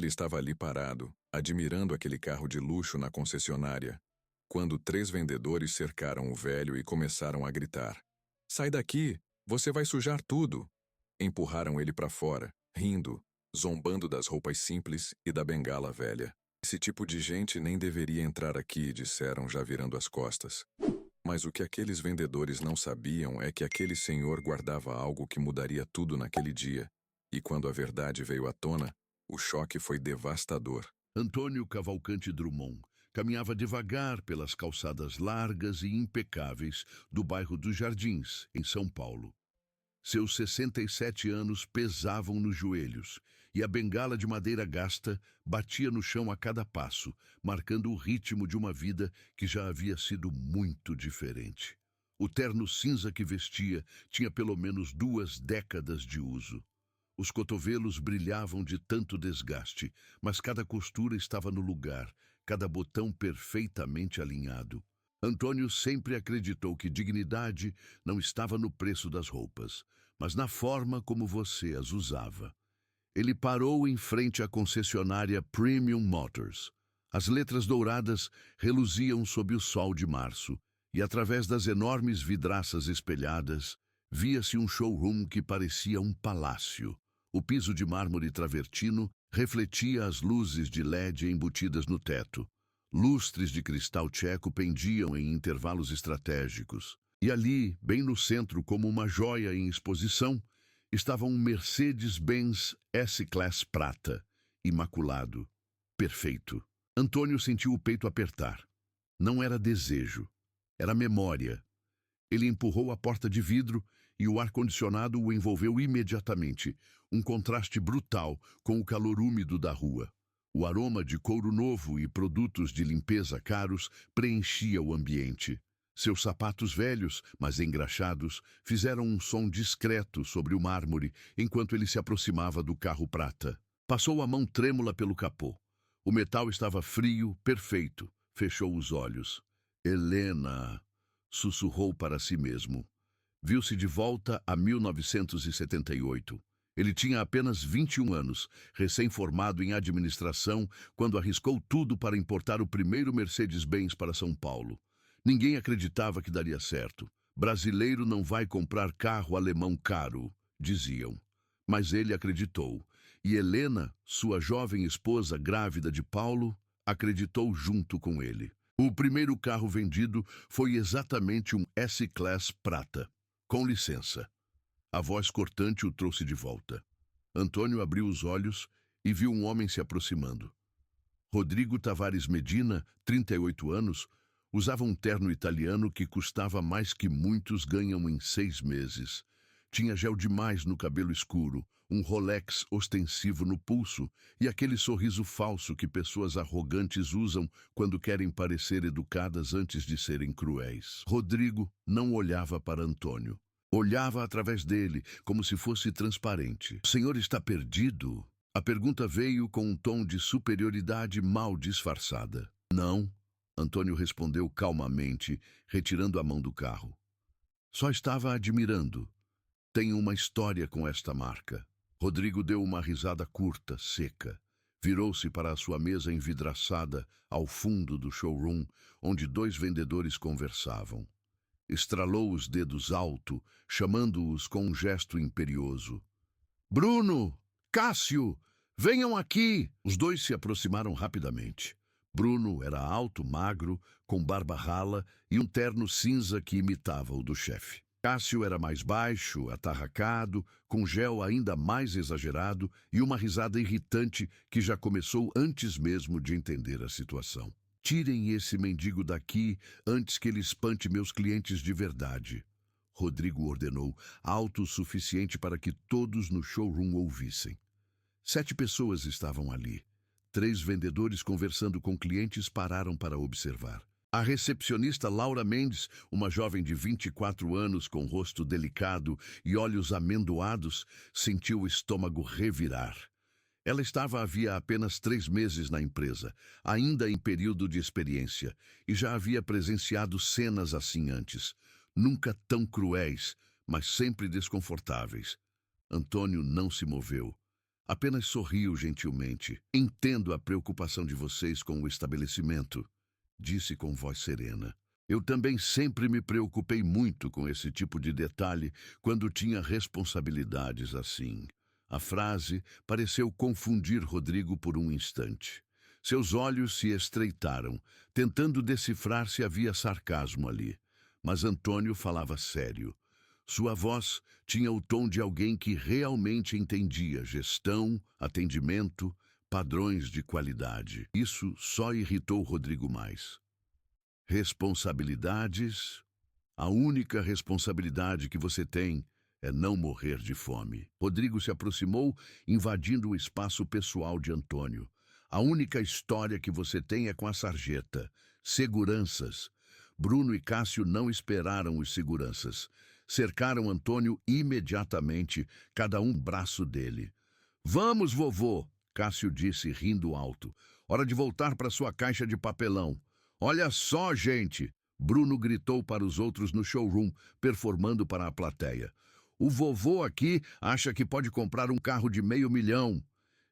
Ele estava ali parado, admirando aquele carro de luxo na concessionária, quando 3 vendedores cercaram o velho e começaram a gritar: "Sai daqui! Você vai sujar tudo!" Empurraram ele para fora, rindo, zombando das roupas simples e da bengala velha. "Esse tipo de gente nem deveria entrar aqui", disseram, já virando as costas. Mas o que aqueles vendedores não sabiam é que aquele senhor guardava algo que mudaria tudo naquele dia. E quando a verdade veio à tona, o choque foi devastador. Antônio Cavalcante Drummond caminhava devagar pelas calçadas largas e impecáveis do bairro dos Jardins, em São Paulo. Seus 67 anos pesavam nos joelhos, e a bengala de madeira gasta batia no chão a cada passo, marcando o ritmo de uma vida que já havia sido muito diferente. O terno cinza que vestia tinha pelo menos 2 décadas de uso. Os cotovelos brilhavam de tanto desgaste, mas cada costura estava no lugar, cada botão perfeitamente alinhado. Antônio sempre acreditou que dignidade não estava no preço das roupas, mas na forma como você as usava. Ele parou em frente à concessionária Premium Motors. As letras douradas reluziam sob o sol de março, e através das enormes vidraças espelhadas, via-se um showroom que parecia um palácio. O piso de mármore travertino refletia as luzes de LED embutidas no teto. Lustres de cristal tcheco pendiam em intervalos estratégicos. E ali, bem no centro, como uma joia em exposição, estava um Mercedes-Benz S-Class prata, imaculado, perfeito. Antônio sentiu o peito apertar. Não era desejo, era memória. Ele empurrou a porta de vidro e o ar-condicionado o envolveu imediatamente, um contraste brutal com o calor úmido da rua. O aroma de couro novo e produtos de limpeza caros preenchia o ambiente. Seus sapatos velhos, mas engraxados, fizeram um som discreto sobre o mármore enquanto ele se aproximava do carro prata. Passou a mão trêmula pelo capô. O metal estava frio, perfeito. Fechou os olhos. "Helena", sussurrou para si mesmo. Viu-se de volta a 1978. Ele tinha apenas 21 anos, recém-formado em administração, quando arriscou tudo para importar o primeiro Mercedes-Benz para São Paulo. Ninguém acreditava que daria certo. Brasileiro não vai comprar carro alemão caro, diziam. Mas ele acreditou. E Helena, sua jovem esposa grávida de Paulo, acreditou junto com ele. O primeiro carro vendido foi exatamente um S-Class prata. "Com licença." A voz cortante o trouxe de volta. Antônio abriu os olhos e viu um homem se aproximando. Rodrigo Tavares Medina, 38 anos, usava um terno italiano que custava mais que muitos ganham em 6 meses. Tinha gel demais no cabelo escuro, um Rolex ostensivo no pulso e aquele sorriso falso que pessoas arrogantes usam quando querem parecer educadas antes de serem cruéis. Rodrigo não olhava para Antônio. Olhava através dele, como se fosse transparente. "O senhor está perdido?" A pergunta veio com um tom de superioridade mal disfarçada. "Não", Antônio respondeu calmamente, retirando a mão do carro. "Só estava admirando. Tenho uma história com esta marca." Rodrigo deu uma risada curta, seca. Virou-se para a sua mesa envidraçada ao fundo do showroom, onde 2 vendedores conversavam. Estralou os dedos alto, chamando-os com um gesto imperioso. "Bruno! Cássio! Venham aqui!" Os 2 se aproximaram rapidamente. Bruno era alto, magro, com barba rala e um terno cinza que imitava o do chefe. Cássio era mais baixo, atarracado, com gel ainda mais exagerado e uma risada irritante que já começou antes mesmo de entender a situação. "Tirem esse mendigo daqui antes que ele espante meus clientes de verdade", Rodrigo ordenou, alto o suficiente para que todos no showroom ouvissem. 7 pessoas estavam ali. 3 vendedores conversando com clientes pararam para observar. A recepcionista Laura Mendes, uma jovem de 24 anos com rosto delicado e olhos amendoados, sentiu o estômago revirar. Ela estava havia apenas 3 meses na empresa, ainda em período de experiência, e já havia presenciado cenas assim antes, nunca tão cruéis, mas sempre desconfortáveis. Antônio não se moveu. Apenas sorriu gentilmente. Entendo a preocupação de vocês com o estabelecimento, disse com voz serena. Eu também sempre me preocupei muito com esse tipo de detalhe quando tinha responsabilidades assim. A frase pareceu confundir Rodrigo por um instante. Seus olhos se estreitaram, tentando decifrar se havia sarcasmo ali. Mas Antônio falava sério. Sua voz tinha o tom de alguém que realmente entendia gestão, atendimento, padrões de qualidade. Isso só irritou Rodrigo mais. Responsabilidades? A única responsabilidade que você tem é não morrer de fome. Rodrigo se aproximou, invadindo o espaço pessoal de Antônio. A única história que você tem é com a sarjeta. Seguranças. Bruno e Cássio não esperaram os seguranças. Cercaram Antônio imediatamente, cada um braço dele. Vamos, vovô, Cássio disse, rindo alto. Hora de voltar para sua caixa de papelão. Olha só, gente! Bruno gritou para os outros no showroom, performando para a plateia. O vovô aqui acha que pode comprar um carro de $500 mil.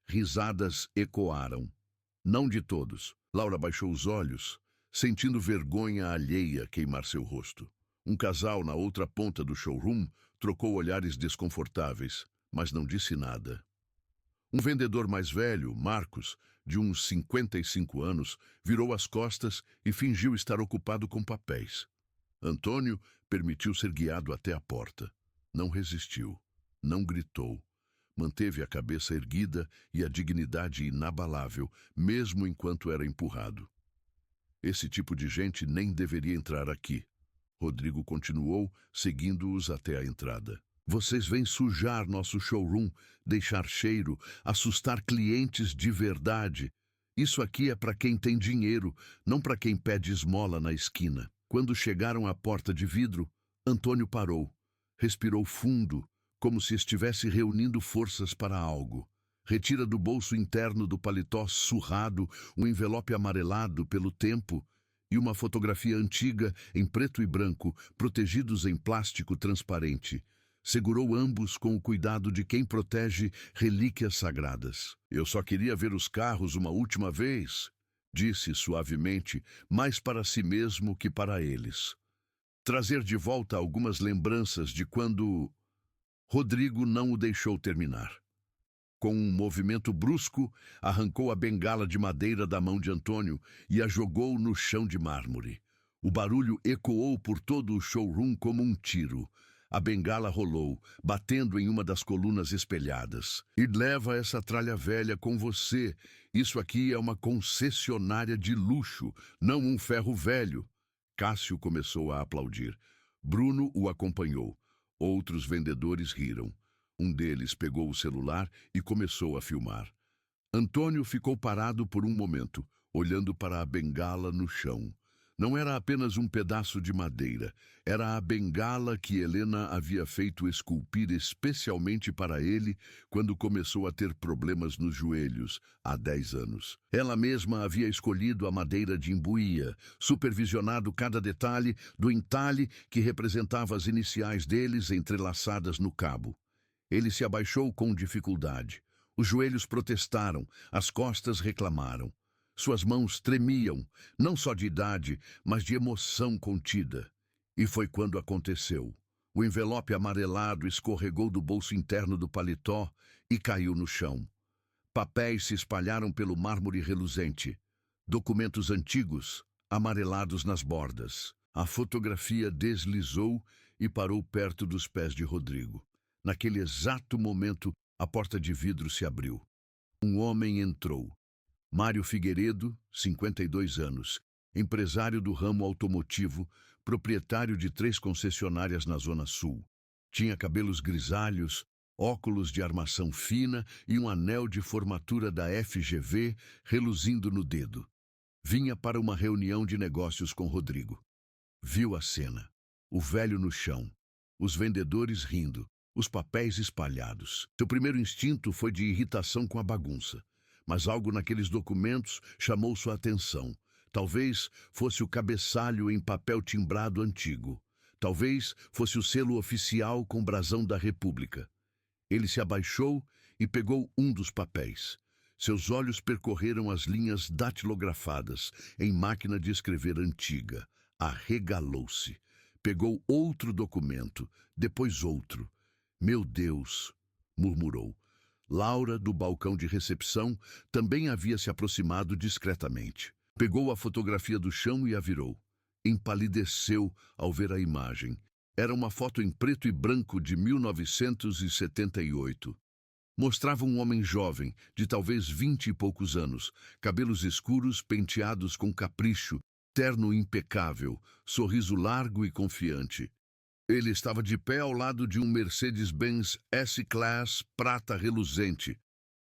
Risadas ecoaram. Não de todos. Laura baixou os olhos, sentindo vergonha alheia queimar seu rosto. Um casal na outra ponta do showroom trocou olhares desconfortáveis, mas não disse nada. Um vendedor mais velho, Marcos, de uns 55 anos, virou as costas e fingiu estar ocupado com papéis. Antônio permitiu ser guiado até a porta. Não resistiu, não gritou. Manteve a cabeça erguida e a dignidade inabalável, mesmo enquanto era empurrado. Esse tipo de gente nem deveria entrar aqui. Rodrigo continuou, seguindo-os até a entrada. Vocês vêm sujar nosso showroom, deixar cheiro, assustar clientes de verdade. Isso aqui é para quem tem dinheiro, não para quem pede esmola na esquina. Quando chegaram à porta de vidro, Antônio parou. Respirou fundo, como se estivesse reunindo forças para algo. Retira do bolso interno do paletó surrado um envelope amarelado pelo tempo e uma fotografia antiga em preto e branco, protegidos em plástico transparente. Segurou ambos com o cuidado de quem protege relíquias sagradas. Eu só queria ver os carros uma última vez, disse suavemente, mais para si mesmo que para eles. Trazer de volta algumas lembranças de quando... Rodrigo não o deixou terminar. Com um movimento brusco, arrancou a bengala de madeira da mão de Antônio e a jogou no chão de mármore. O barulho ecoou por todo o showroom como um tiro. A bengala rolou, batendo em uma das colunas espelhadas. E leva essa tralha velha com você. Isso aqui é uma concessionária de luxo, não um ferro velho. Cássio começou a aplaudir. Bruno o acompanhou. Outros vendedores riram. Um deles pegou o celular e começou a filmar. Antônio ficou parado por um momento, olhando para a bengala no chão. Não era apenas um pedaço de madeira, era a bengala que Helena havia feito esculpir especialmente para ele quando começou a ter problemas nos joelhos, há 10 anos. Ela mesma havia escolhido a madeira de imbuía, supervisionado cada detalhe do entalhe que representava as iniciais deles entrelaçadas no cabo. Ele se abaixou com dificuldade. Os joelhos protestaram, as costas reclamaram. Suas mãos tremiam, não só de idade, mas de emoção contida. E foi quando aconteceu. O envelope amarelado escorregou do bolso interno do paletó e caiu no chão. Papéis se espalharam pelo mármore reluzente. Documentos antigos, amarelados nas bordas. A fotografia deslizou e parou perto dos pés de Rodrigo. Naquele exato momento, a porta de vidro se abriu. Um homem entrou. Mário Figueiredo, 52 anos, empresário do ramo automotivo, proprietário de 3 concessionárias na Zona Sul. Tinha cabelos grisalhos, óculos de armação fina e um anel de formatura da FGV reluzindo no dedo. Vinha para uma reunião de negócios com Rodrigo. Viu a cena. O velho no chão, os vendedores rindo, os papéis espalhados. Seu primeiro instinto foi de irritação com a bagunça. Mas algo naqueles documentos chamou sua atenção. Talvez fosse o cabeçalho em papel timbrado antigo. Talvez fosse o selo oficial com brasão da República. Ele se abaixou e pegou um dos papéis. Seus olhos percorreram as linhas datilografadas em máquina de escrever antiga. Arregalou-se. Pegou outro documento, depois outro. Meu Deus, murmurou. Laura, do balcão de recepção, também havia se aproximado discretamente. Pegou a fotografia do chão e a virou. Empalideceu ao ver a imagem. Era uma foto em preto e branco de 1978. Mostrava um homem jovem, de talvez 20 e poucos anos, cabelos escuros penteados com capricho, terno impecável, sorriso largo e confiante. Ele estava de pé ao lado de um Mercedes-Benz S-Class prata reluzente.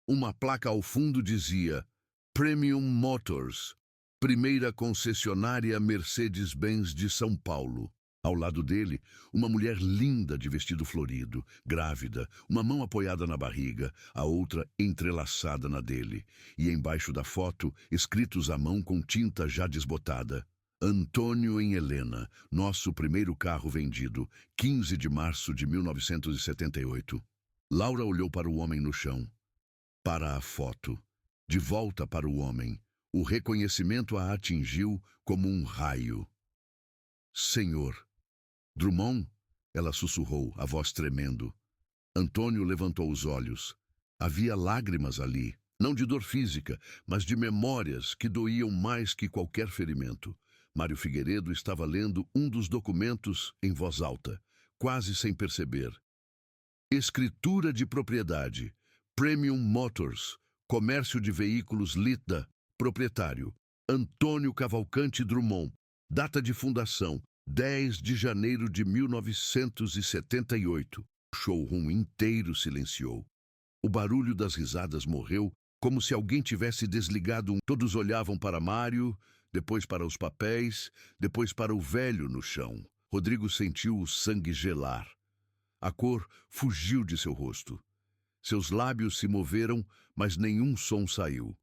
Uma placa ao fundo dizia Premium Motors, primeira concessionária Mercedes-Benz de São Paulo. Ao lado dele, uma mulher linda de vestido florido, grávida, uma mão apoiada na barriga, a outra entrelaçada na dele. E embaixo da foto, escritos à mão com tinta já desbotada. Antônio em Helena, nosso primeiro carro vendido, 15 de março de 1978. Laura olhou para o homem no chão, para a foto, de volta para o homem. O reconhecimento a atingiu como um raio. Senhor Drummond, ela sussurrou, a voz tremendo. Antônio levantou os olhos. Havia lágrimas ali, não de dor física, mas de memórias que doíam mais que qualquer ferimento. Mário Figueiredo estava lendo um dos documentos em voz alta, quase sem perceber. Escritura de propriedade. Premium Motors. Comércio de veículos Lida. Proprietário. Antônio Cavalcante Drummond. Data de fundação. 10 de janeiro de 1978. O showroom inteiro silenciou. O barulho das risadas morreu, como se alguém tivesse desligado um. Todos olhavam para Mário, depois para os papéis, depois para o velho no chão. Rodrigo sentiu o sangue gelar. A cor fugiu de seu rosto. Seus lábios se moveram, mas nenhum som saiu.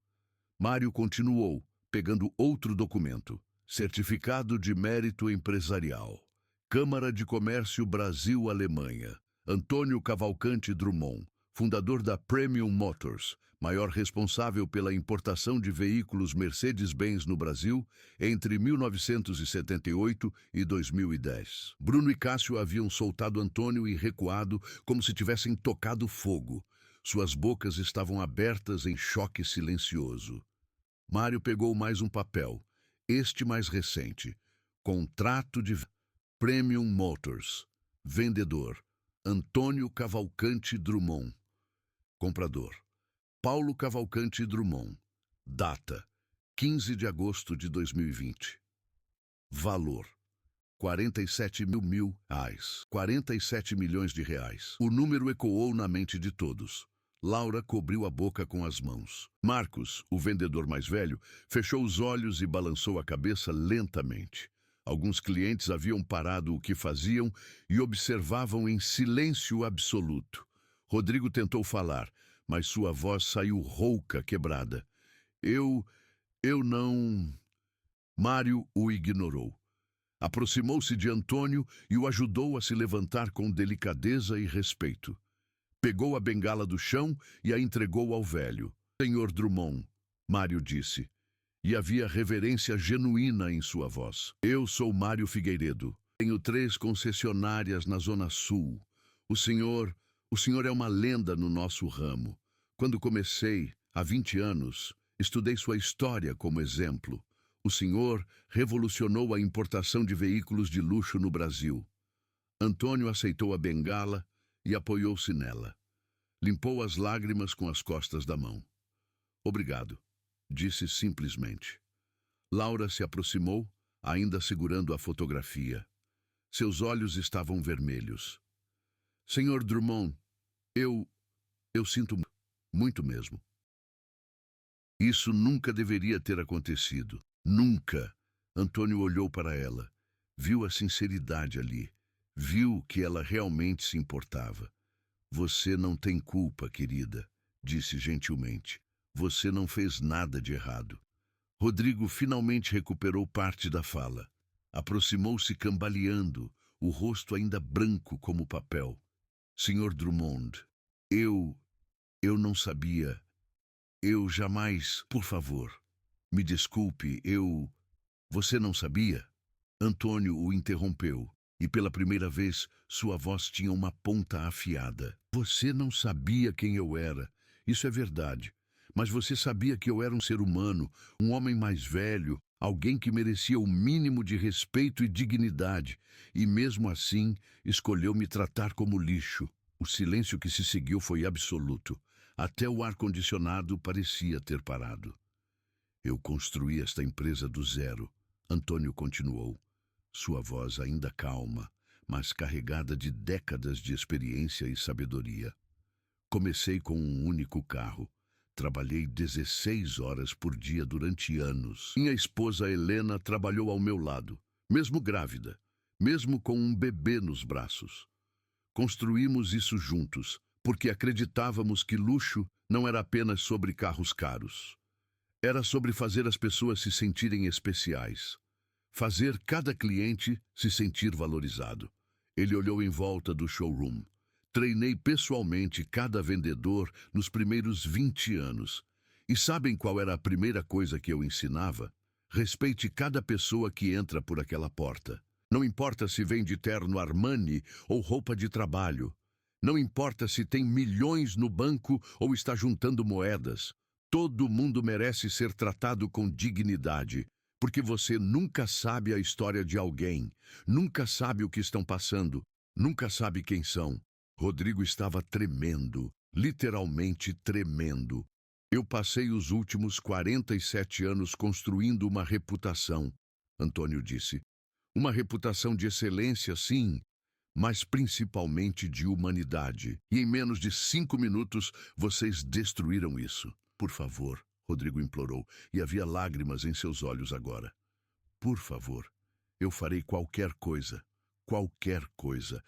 Mário continuou, pegando outro documento. Certificado de Mérito Empresarial. Câmara de Comércio Brasil-Alemanha. Antônio Cavalcante Drummond, fundador da Premium Motors, maior responsável pela importação de veículos Mercedes-Benz no Brasil entre 1978 e 2010. Bruno e Cássio haviam soltado Antônio e recuado como se tivessem tocado fogo. Suas bocas estavam abertas em choque silencioso. Mário pegou mais um papel. Este mais recente. Contrato de Premium Motors. Vendedor. Antônio Cavalcante Drummond. Comprador. Paulo Cavalcante Drummond. Data. 15 de agosto de 2020. Valor. 47 mil reais. 47 milhões de reais. O número ecoou na mente de todos. Laura cobriu a boca com as mãos. Marcos, o vendedor mais velho, fechou os olhos e balançou a cabeça lentamente. Alguns clientes haviam parado o que faziam e observavam em silêncio absoluto. Rodrigo tentou falar, mas sua voz saiu rouca, quebrada. Eu não... Mário o ignorou. Aproximou-se de Antônio e o ajudou a se levantar com delicadeza e respeito. Pegou a bengala do chão e a entregou ao velho. Senhor Drummond, Mário disse, e havia reverência genuína em sua voz. Eu sou Mário Figueiredo. Tenho 3 concessionárias na Zona Sul. O senhor é uma lenda no nosso ramo. Quando comecei, há 20 anos, estudei sua história como exemplo. O senhor revolucionou a importação de veículos de luxo no Brasil. Antônio aceitou a bengala e apoiou-se nela. Limpou as lágrimas com as costas da mão. Obrigado, disse simplesmente. Laura se aproximou, ainda segurando a fotografia. Seus olhos estavam vermelhos. Senhor Drummond, eu sinto muito mesmo. Isso nunca deveria ter acontecido. Nunca. Antônio olhou para ela. Viu a sinceridade ali. Viu que ela realmente se importava. Você não tem culpa, querida, disse gentilmente. Você não fez nada de errado. Rodrigo finalmente recuperou parte da fala. Aproximou-se cambaleando, o rosto ainda branco como papel. Senhor Drummond, eu Eu não sabia. Eu jamais... Por favor, me desculpe, Você não sabia? Antônio o interrompeu, e pela primeira vez sua voz tinha uma ponta afiada. Você não sabia quem eu era. Isso é verdade. Mas você sabia que eu era um ser humano, um homem mais velho, alguém que merecia o mínimo de respeito e dignidade, e mesmo assim escolheu me tratar como lixo. O silêncio que se seguiu foi absoluto. Até o ar-condicionado parecia ter parado. Eu construí esta empresa do zero, Antônio continuou, sua voz ainda calma, mas carregada de décadas de experiência e sabedoria. Comecei com um único carro. Trabalhei 16 horas por dia durante anos. Minha esposa Helena trabalhou ao meu lado, mesmo grávida, mesmo com um bebê nos braços. Construímos isso juntos, porque acreditávamos que luxo não era apenas sobre carros caros. Era sobre fazer as pessoas se sentirem especiais. Fazer cada cliente se sentir valorizado. Ele olhou em volta do showroom. Treinei pessoalmente cada vendedor nos primeiros 20 anos. E sabem qual era a primeira coisa que eu ensinava? Respeite cada pessoa que entra por aquela porta. Não importa se vem de terno Armani ou roupa de trabalho. Não importa se tem milhões no banco ou está juntando moedas. Todo mundo merece ser tratado com dignidade, porque você nunca sabe a história de alguém, nunca sabe o que estão passando, nunca sabe quem são. Rodrigo estava tremendo, literalmente tremendo. Eu passei os últimos 47 anos construindo uma reputação, Antônio disse. Uma reputação de excelência, sim, mas principalmente de humanidade. E em menos de 5 minutos, vocês destruíram isso. Por favor, Rodrigo implorou, e havia lágrimas em seus olhos agora. Por favor, eu farei qualquer coisa. Qualquer coisa.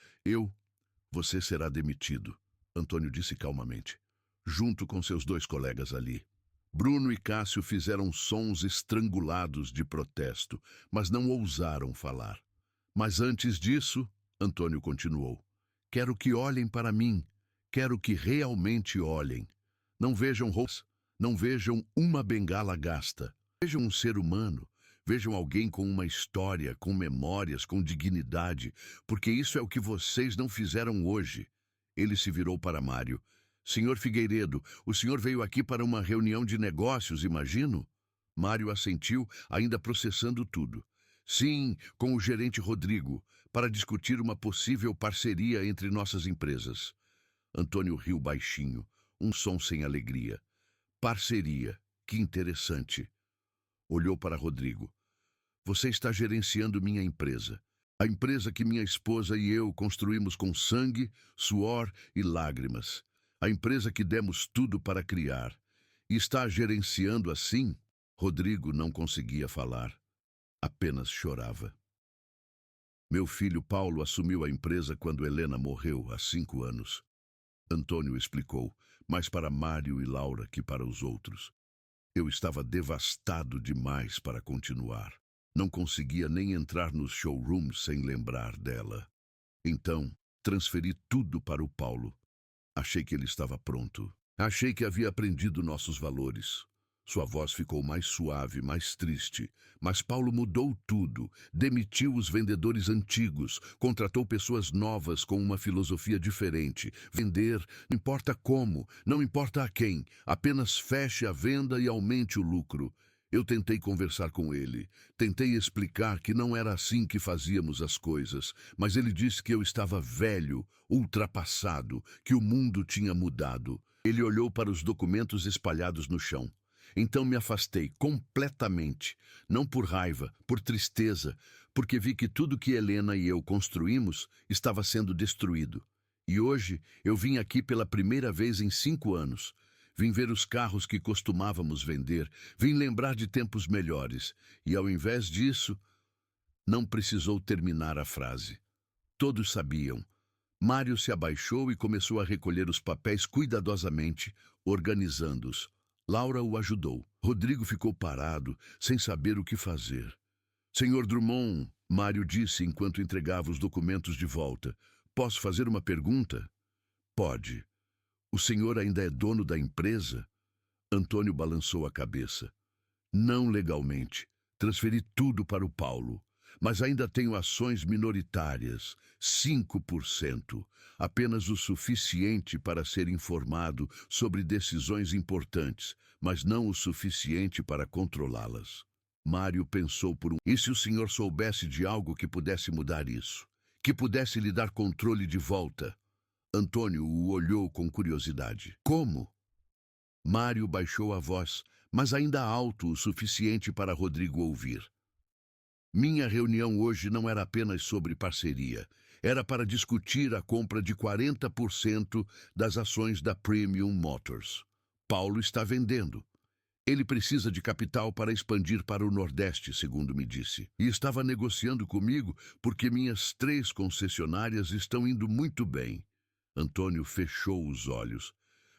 Você será demitido, Antônio disse calmamente, junto com seus 2 colegas ali. Bruno e Cássio fizeram sons estrangulados de protesto, mas não ousaram falar. Mas antes disso, Antônio continuou, quero que olhem para mim, quero que realmente olhem. Não vejam roupas, não vejam uma bengala gasta. Vejam um ser humano, vejam alguém com uma história, com memórias, com dignidade, porque isso é o que vocês não fizeram hoje. Ele se virou para Mário. Senhor Figueiredo, o senhor veio aqui para uma reunião de negócios, imagino? Mário assentiu, ainda processando tudo. Sim, com o gerente Rodrigo, para discutir uma possível parceria entre nossas empresas. Antônio riu baixinho, um som sem alegria. Parceria, que interessante. Olhou para Rodrigo. Você está gerenciando minha empresa. A empresa que minha esposa e eu construímos com sangue, suor e lágrimas. A empresa que demos tudo para criar. E está gerenciando assim? Rodrigo não conseguia falar. Apenas chorava. Meu filho Paulo assumiu a empresa quando Helena morreu há 5 anos. Antônio explicou, mais para Mário e Laura que para os outros. Eu estava devastado demais para continuar. Não conseguia nem entrar nos showrooms sem lembrar dela. Então, transferi tudo para o Paulo. Achei que ele estava pronto. Achei que havia aprendido nossos valores. Sua voz ficou mais suave, mais triste. Mas Paulo mudou tudo. Demitiu os vendedores antigos. Contratou pessoas novas com uma filosofia diferente. Vender, não importa como, não importa a quem. Apenas feche a venda e aumente o lucro. Eu tentei conversar com ele. Tentei explicar que não era assim que fazíamos as coisas. Mas ele disse que eu estava velho, ultrapassado, que o mundo tinha mudado. Ele olhou para os documentos espalhados no chão. Então me afastei completamente, não por raiva, por tristeza, porque vi que tudo que Helena e eu construímos estava sendo destruído. E hoje eu vim aqui pela primeira vez em 5 anos. Vim ver os carros que costumávamos vender, vim lembrar de tempos melhores. E ao invés disso, não precisou terminar a frase. Todos sabiam. Mário se abaixou e começou a recolher os papéis cuidadosamente, organizando-os. Laura o ajudou. Rodrigo ficou parado, sem saber o que fazer. Senhor Drummond, Mário disse enquanto entregava os documentos de volta. Posso fazer uma pergunta? Pode. O senhor ainda é dono da empresa? Antônio balançou a cabeça. Não legalmente. Transferi tudo para o Paulo. Mas ainda tenho ações minoritárias, 5%, apenas o suficiente para ser informado sobre decisões importantes, mas não o suficiente para controlá-las. Mário pensou por um... E se o senhor soubesse de algo que pudesse mudar isso? Que pudesse lhe dar controle de volta? Antônio o olhou com curiosidade. Como? Mário baixou a voz, mas ainda alto o suficiente para Rodrigo ouvir. Minha reunião hoje não era apenas sobre parceria. Era para discutir a compra de 40% das ações da Premium Motors. Paulo está vendendo. Ele precisa de capital para expandir para o Nordeste, segundo me disse. E estava negociando comigo porque minhas 3 concessionárias estão indo muito bem. Antônio fechou os olhos.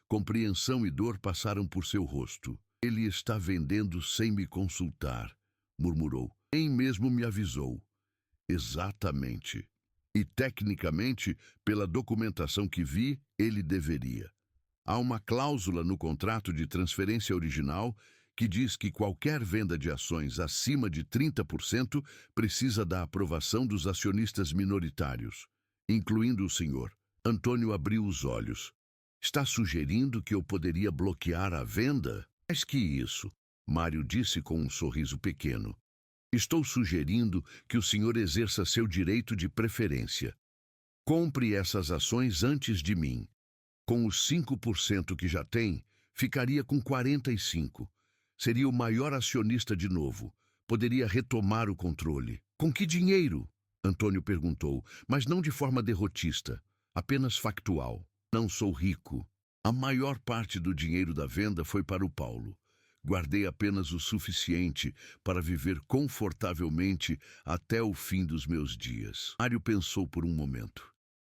Compreensão e dor passaram por seu rosto. Ele está vendendo sem me consultar, murmurou. Nem mesmo me avisou. Exatamente. E tecnicamente, pela documentação que vi, ele deveria. Há uma cláusula no contrato de transferência original que diz que qualquer venda de ações acima de 30% precisa da aprovação dos acionistas minoritários, incluindo o senhor. Antônio abriu os olhos. Está sugerindo que eu poderia bloquear a venda? Mais que isso, Mário disse com um sorriso pequeno. Estou sugerindo que o senhor exerça seu direito de preferência. Compre essas ações antes de mim. Com os 5% que já tem, ficaria com 45%. Seria o maior acionista de novo. Poderia retomar o controle. Com que dinheiro? Antônio perguntou, mas não de forma derrotista, apenas factual. Não sou rico. A maior parte do dinheiro da venda foi para o Paulo. Guardei apenas o suficiente para viver confortavelmente até o fim dos meus dias. Mário pensou por um momento.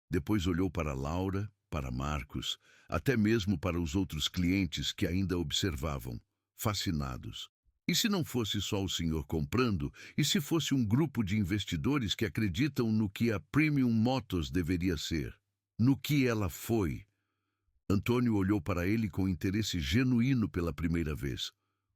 Depois olhou para Laura, para Marcos, até mesmo para os outros clientes que ainda observavam, fascinados. E se não fosse só o senhor comprando? E se fosse um grupo de investidores que acreditam no que a Premium Motors deveria ser? No que ela foi? Antônio olhou para ele com interesse genuíno pela primeira vez.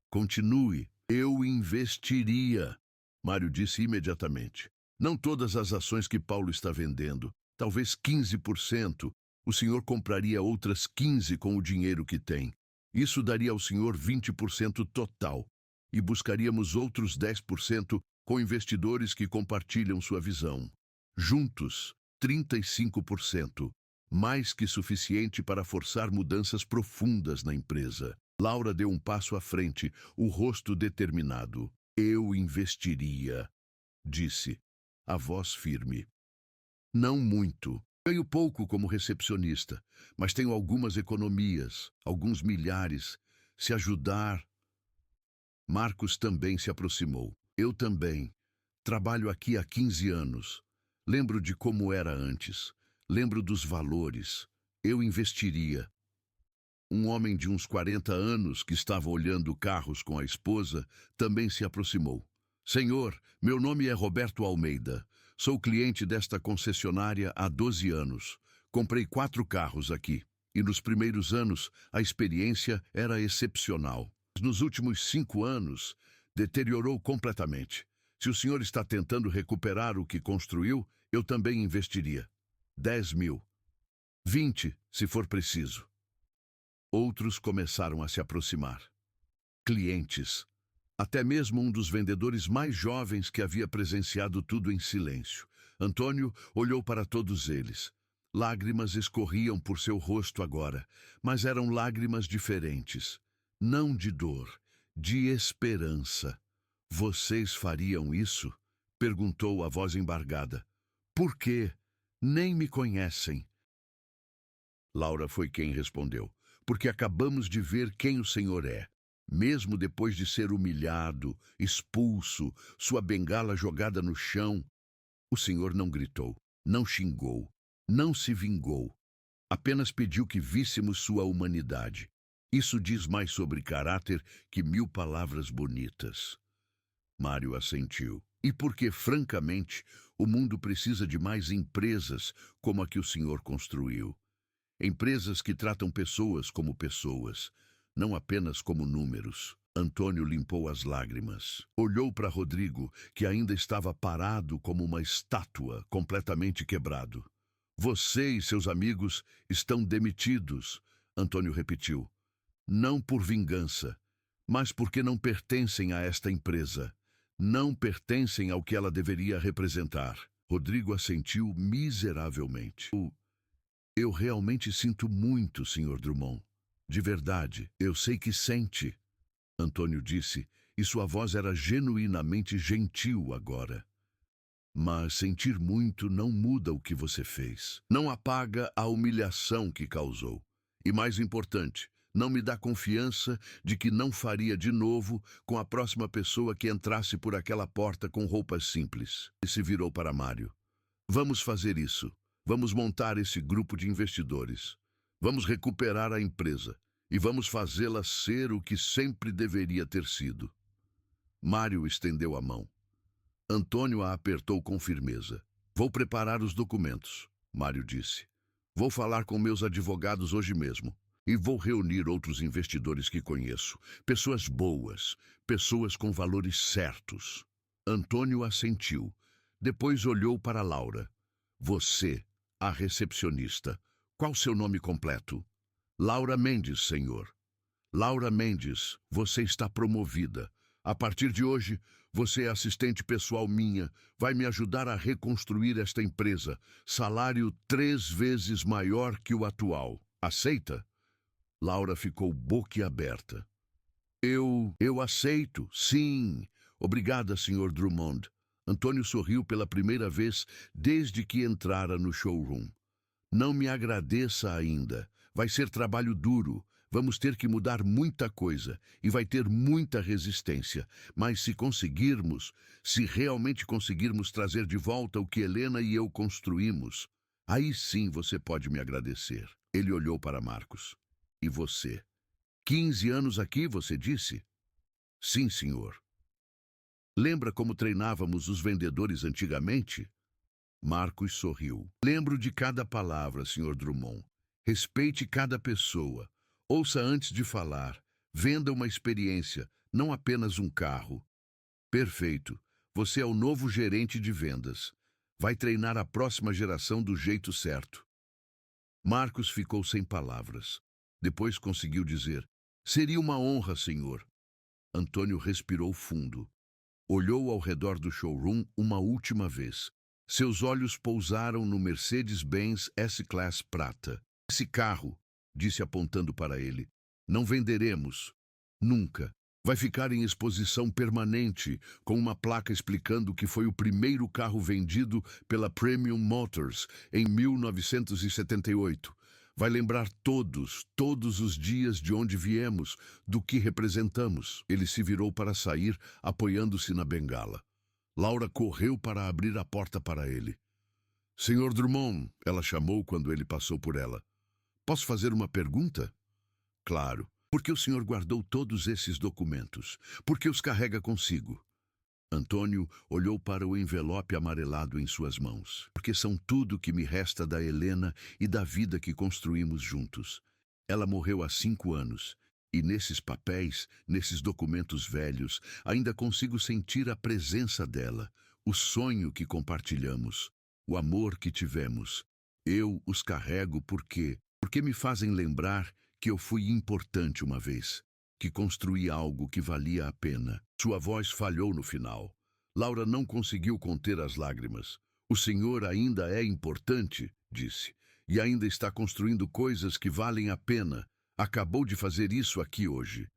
Continue. Eu investiria. Mário disse imediatamente. Não todas as ações que Paulo está vendendo. Talvez 15%. O senhor compraria outras 15% com o dinheiro que tem. Isso daria ao senhor 20% total. E buscaríamos outros 10% com investidores que compartilham sua visão. Juntos, 35%. Mais que suficiente para forçar mudanças profundas na empresa. Laura deu um passo à frente, o rosto determinado. Eu investiria, disse, a voz firme. Não muito. Ganho pouco como recepcionista, mas tenho algumas economias, alguns milhares. Se ajudar... Marcos também se aproximou. Eu também. Trabalho aqui há 15 anos. Lembro de como era antes. Lembro dos valores. Eu investiria. Um homem de uns 40 anos que estava olhando carros com a esposa também se aproximou. Senhor, meu nome é Roberto Almeida. Sou cliente desta concessionária há 12 anos. Comprei 4 carros aqui. E nos primeiros anos, a experiência era excepcional. Nos últimos 5 anos, deteriorou completamente. Se o senhor está tentando recuperar o que construiu, eu também investiria. 10 mil. 20, se for preciso. Outros começaram a se aproximar. Clientes. Até mesmo um dos vendedores mais jovens que havia presenciado tudo em silêncio. Antônio olhou para todos eles. Lágrimas escorriam por seu rosto agora, mas eram lágrimas diferentes. Não de dor, de esperança. Vocês fariam isso? Perguntou a voz embargada. Por quê? Nem me conhecem. Laura foi quem respondeu. Porque acabamos de ver quem o senhor é. Mesmo depois de ser humilhado, expulso, sua bengala jogada no chão, o senhor não gritou, não xingou, não se vingou. Apenas pediu que víssemos sua humanidade. Isso diz mais sobre caráter que 1000 palavras bonitas. Mário assentiu. E porque, francamente, o mundo precisa de mais empresas como a que o senhor construiu. Empresas que tratam pessoas como pessoas, não apenas como números. Antônio limpou as lágrimas. Olhou para Rodrigo, que ainda estava parado como uma estátua, completamente quebrado. Você e seus amigos estão demitidos, Antônio repetiu. Não por vingança, mas porque não pertencem a esta empresa. Não pertencem ao que ela deveria representar. Rodrigo assentiu miseravelmente. Eu realmente sinto muito, Sr. Drummond. De verdade, eu sei que sente, Antônio disse, e sua voz era genuinamente gentil agora. Mas sentir muito não muda o que você fez. Não apaga a humilhação que causou. E mais importante, não me dá confiança de que não faria de novo com a próxima pessoa que entrasse por aquela porta com roupas simples. E se virou para Mário. Vamos fazer isso. Vamos montar esse grupo de investidores. Vamos recuperar a empresa. E vamos fazê-la ser o que sempre deveria ter sido. Mário estendeu a mão. Antônio a apertou com firmeza. Vou preparar os documentos, Mário disse. Vou falar com meus advogados hoje mesmo. E vou reunir outros investidores que conheço. Pessoas boas, pessoas com valores certos. Antônio assentiu. Depois olhou para Laura. Você, a recepcionista. Qual seu nome completo? Laura Mendes, senhor. Laura Mendes, você está promovida. A partir de hoje, você é assistente pessoal minha. Vai me ajudar a reconstruir esta empresa. Salário 3 vezes maior que o atual. Aceita? Laura ficou boquiaberta. Eu aceito, sim. Obrigada, Sr. Drummond. Antônio sorriu pela primeira vez desde que entrara no showroom. Não me agradeça ainda. Vai ser trabalho duro. Vamos ter que mudar muita coisa e vai ter muita resistência. Mas se realmente conseguirmos trazer de volta o que Helena e eu construímos, aí sim você pode me agradecer. Ele olhou para Marcos. E você? 15 anos aqui, você disse? Sim, senhor. Lembra como treinávamos os vendedores antigamente? Marcos sorriu. Lembro de cada palavra, Sr. Drummond. Respeite cada pessoa. Ouça antes de falar. Venda uma experiência, não apenas um carro. Perfeito. Você é o novo gerente de vendas. Vai treinar a próxima geração do jeito certo. Marcos ficou sem palavras. Depois conseguiu dizer, seria uma honra, senhor. Antônio respirou fundo. Olhou ao redor do showroom uma última vez. Seus olhos pousaram no Mercedes-Benz S-Class prata. Esse carro, disse apontando para ele, não venderemos. Nunca. Vai ficar em exposição permanente, com uma placa explicando que foi o primeiro carro vendido pela Premium Motors em 1978. Vai lembrar todos os dias de onde viemos, do que representamos. Ele se virou para sair, apoiando-se na bengala. Laura correu para abrir a porta para ele. Senhor Drummond, ela chamou quando ele passou por ela. Posso fazer uma pergunta? Claro. Por que o senhor guardou todos esses documentos? Por que os carrega consigo? Antônio olhou para o envelope amarelado em suas mãos. Porque são tudo que me resta da Helena e da vida que construímos juntos. Ela morreu há 5 anos. E nesses papéis, nesses documentos velhos, ainda consigo sentir a presença dela, o sonho que compartilhamos, o amor que tivemos. Eu os carrego porque me fazem lembrar que eu fui importante uma vez, que construí algo que valia a pena. Sua voz falhou no final. Laura não conseguiu conter as lágrimas. O senhor ainda é importante, disse, e ainda está construindo coisas que valem a pena. Acabou de fazer isso aqui hoje.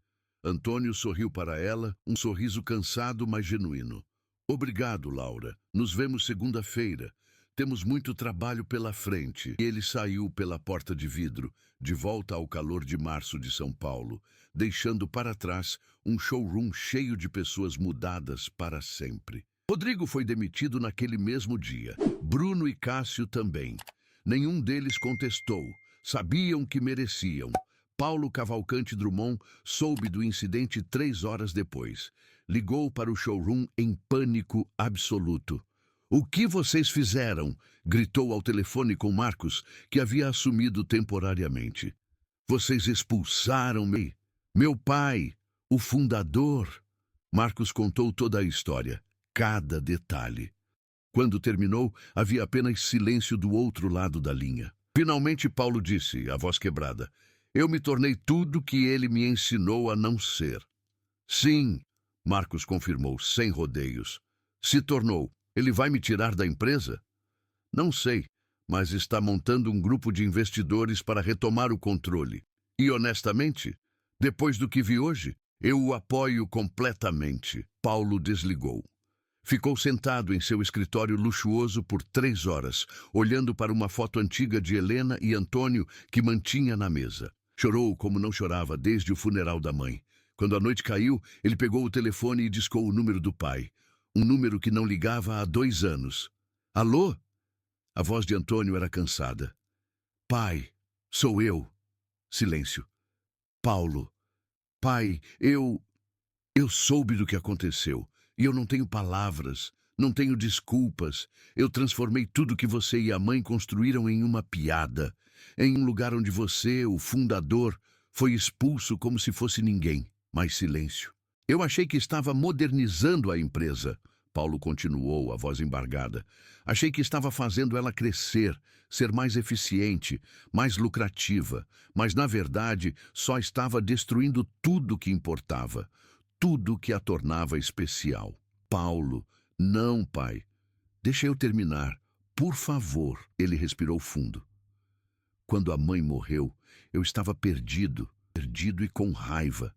Antônio sorriu para ela, um sorriso cansado, mas genuíno. Obrigado, Laura. Nos vemos segunda-feira. Temos muito trabalho pela frente. E ele saiu pela porta de vidro, de volta ao calor de março de São Paulo, deixando para trás um showroom cheio de pessoas mudadas para sempre. Rodrigo foi demitido naquele mesmo dia. Bruno e Cássio também. Nenhum deles contestou. Sabiam que mereciam. Paulo Cavalcante Drummond soube do incidente 3 horas depois. Ligou para o showroom em pânico absoluto. O que vocês fizeram? Gritou ao telefone com Marcos, que havia assumido temporariamente. Vocês expulsaram-me. Meu pai, o fundador. Marcos contou toda a história, cada detalhe. Quando terminou, havia apenas silêncio do outro lado da linha. Finalmente Paulo disse, a voz quebrada, eu me tornei tudo que ele me ensinou a não ser. Sim, Marcos confirmou, sem rodeios. Se tornou. Ele vai me tirar da empresa? Não sei, mas está montando um grupo de investidores para retomar o controle. E honestamente, depois do que vi hoje, eu o apoio completamente. Paulo desligou. Ficou sentado em seu escritório luxuoso por 3 horas, olhando para uma foto antiga de Helena e Antônio que mantinha na mesa. Chorou como não chorava desde o funeral da mãe. Quando a noite caiu, ele pegou o telefone e discou o número do pai. Um número que não ligava há 2 anos. Alô? A voz de Antônio era cansada. Pai, sou eu. Silêncio. Paulo. Pai, eu soube do que aconteceu. E eu não tenho palavras, não tenho desculpas. Eu transformei tudo que você e a mãe construíram em uma piada. Em um lugar onde você, o fundador, foi expulso como se fosse ninguém. Mais silêncio. Eu achei que estava modernizando a empresa. Paulo continuou, a voz embargada. Achei que estava fazendo ela crescer, ser mais eficiente, mais lucrativa. Mas, na verdade, só estava destruindo tudo que importava. Tudo que a tornava especial. Paulo, não, pai. Deixa eu terminar. Por favor. Ele respirou fundo. Quando a mãe morreu, eu estava perdido e com raiva.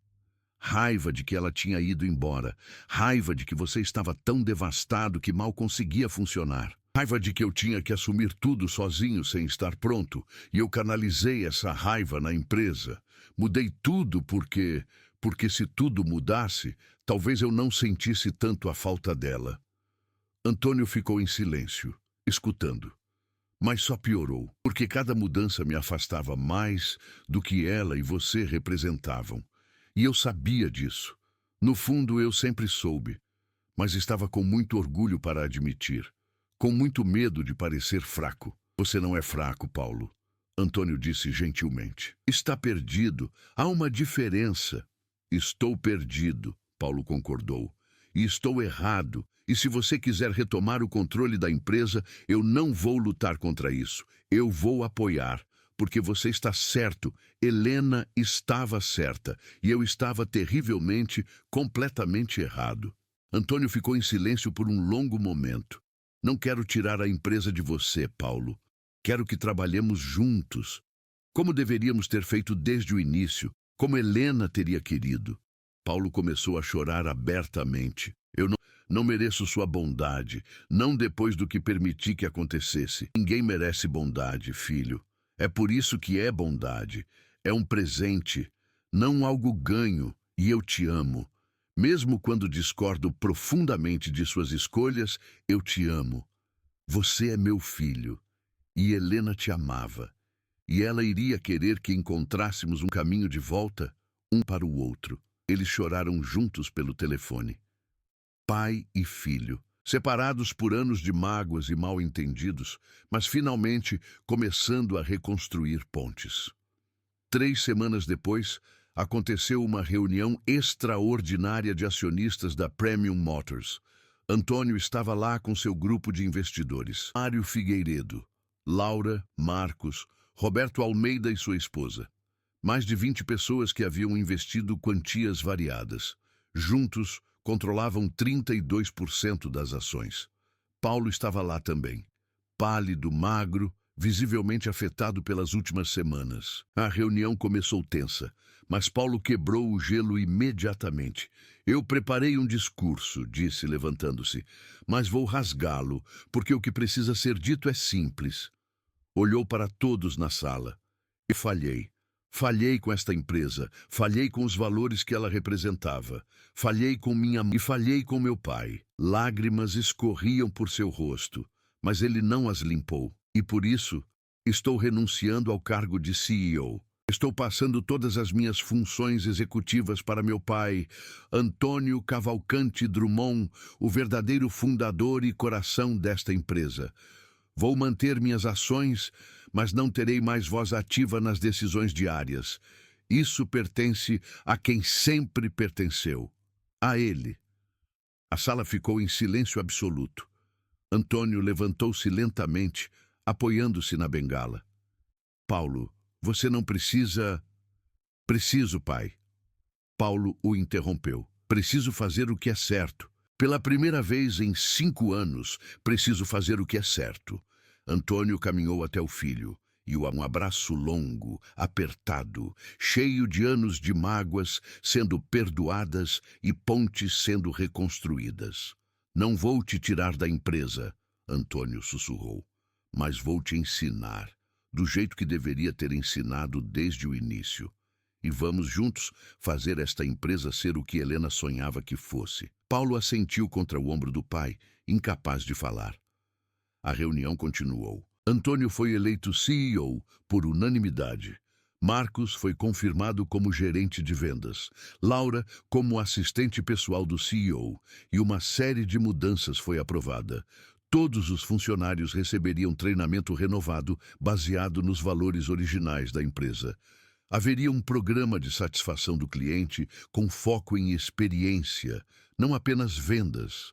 Raiva de que ela tinha ido embora. Raiva de que você estava tão devastado que mal conseguia funcionar. Raiva de que eu tinha que assumir tudo sozinho sem estar pronto. E eu canalizei essa raiva na empresa. Mudei tudo porque se tudo mudasse, talvez eu não sentisse tanto a falta dela. Antônio ficou em silêncio, escutando. Mas só piorou, porque cada mudança me afastava mais do que ela e você representavam. E eu sabia disso. No fundo, eu sempre soube. Mas estava com muito orgulho para admitir. Com muito medo de parecer fraco. Você não é fraco, Paulo. Antônio disse gentilmente. Está perdido. Há uma diferença. Estou perdido, Paulo concordou. E estou errado. E se você quiser retomar o controle da empresa, eu não vou lutar contra isso. Eu vou apoiar. Porque você está certo, Helena estava certa, e eu estava terrivelmente, completamente errado. Antônio ficou em silêncio por um longo momento. Não quero tirar a empresa de você, Paulo. Quero que trabalhemos juntos. Como deveríamos ter feito desde o início, como Helena teria querido. Paulo começou a chorar abertamente. Eu não mereço sua bondade, não depois do que permiti que acontecesse. Ninguém merece bondade, filho. É por isso que é bondade. É um presente, não algo ganho, e eu te amo. Mesmo quando discordo profundamente de suas escolhas, eu te amo. Você é meu filho, e Helena te amava. E ela iria querer que encontrássemos um caminho de volta, um para o outro. Eles choraram juntos pelo telefone. Pai e filho. Separados por anos de mágoas e mal-entendidos, mas finalmente começando a reconstruir pontes. 3 semanas depois, aconteceu uma reunião extraordinária de acionistas da Premium Motors. Antônio estava lá com seu grupo de investidores. Mário Figueiredo, Laura, Marcos, Roberto Almeida e sua esposa. Mais de 20 pessoas que haviam investido quantias variadas. Juntos, controlavam 32% das ações. Paulo estava lá também. Pálido, magro, visivelmente afetado pelas últimas semanas. A reunião começou tensa, mas Paulo quebrou o gelo imediatamente. Eu preparei um discurso, disse levantando-se, mas vou rasgá-lo, porque o que precisa ser dito é simples. Olhou para todos na sala. Eu falhei. Falhei com esta empresa, falhei com os valores que ela representava, falhei com minha mãe e falhei com meu pai. Lágrimas escorriam por seu rosto, mas ele não as limpou. E por isso, estou renunciando ao cargo de CEO. Estou passando todas as minhas funções executivas para meu pai, Antônio Cavalcante Drummond, o verdadeiro fundador e coração desta empresa. Vou manter minhas ações, mas não terei mais voz ativa nas decisões diárias. Isso pertence a quem sempre pertenceu, a ele. A sala ficou em silêncio absoluto. Antônio levantou-se lentamente, apoiando-se na bengala. Paulo, você não precisa... Preciso, pai. Paulo o interrompeu. Preciso fazer o que é certo. Pela primeira vez em 5 anos, preciso fazer o que é certo. Antônio caminhou até o filho, e um abraço longo, apertado, cheio de anos de mágoas sendo perdoadas e pontes sendo reconstruídas. Não vou te tirar da empresa, Antônio sussurrou, mas vou te ensinar, do jeito que deveria ter ensinado desde o início. E vamos juntos fazer esta empresa ser o que Helena sonhava que fosse. Paulo assentiu contra o ombro do pai, incapaz de falar. A reunião continuou. Antônio foi eleito CEO por unanimidade. Marcos foi confirmado como gerente de vendas. Laura como assistente pessoal do CEO. E uma série de mudanças foi aprovada. Todos os funcionários receberiam treinamento renovado, baseado nos valores originais da empresa. Haveria um programa de satisfação do cliente com foco em experiência, não apenas vendas.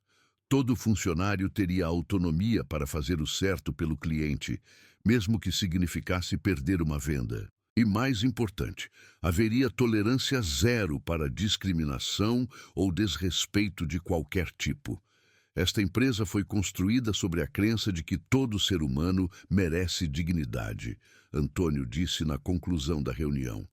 Todo funcionário teria autonomia para fazer o certo pelo cliente, mesmo que significasse perder uma venda. E mais importante, haveria tolerância zero para discriminação ou desrespeito de qualquer tipo. Esta empresa foi construída sobre a crença de que todo ser humano merece dignidade, Antônio disse na conclusão da reunião.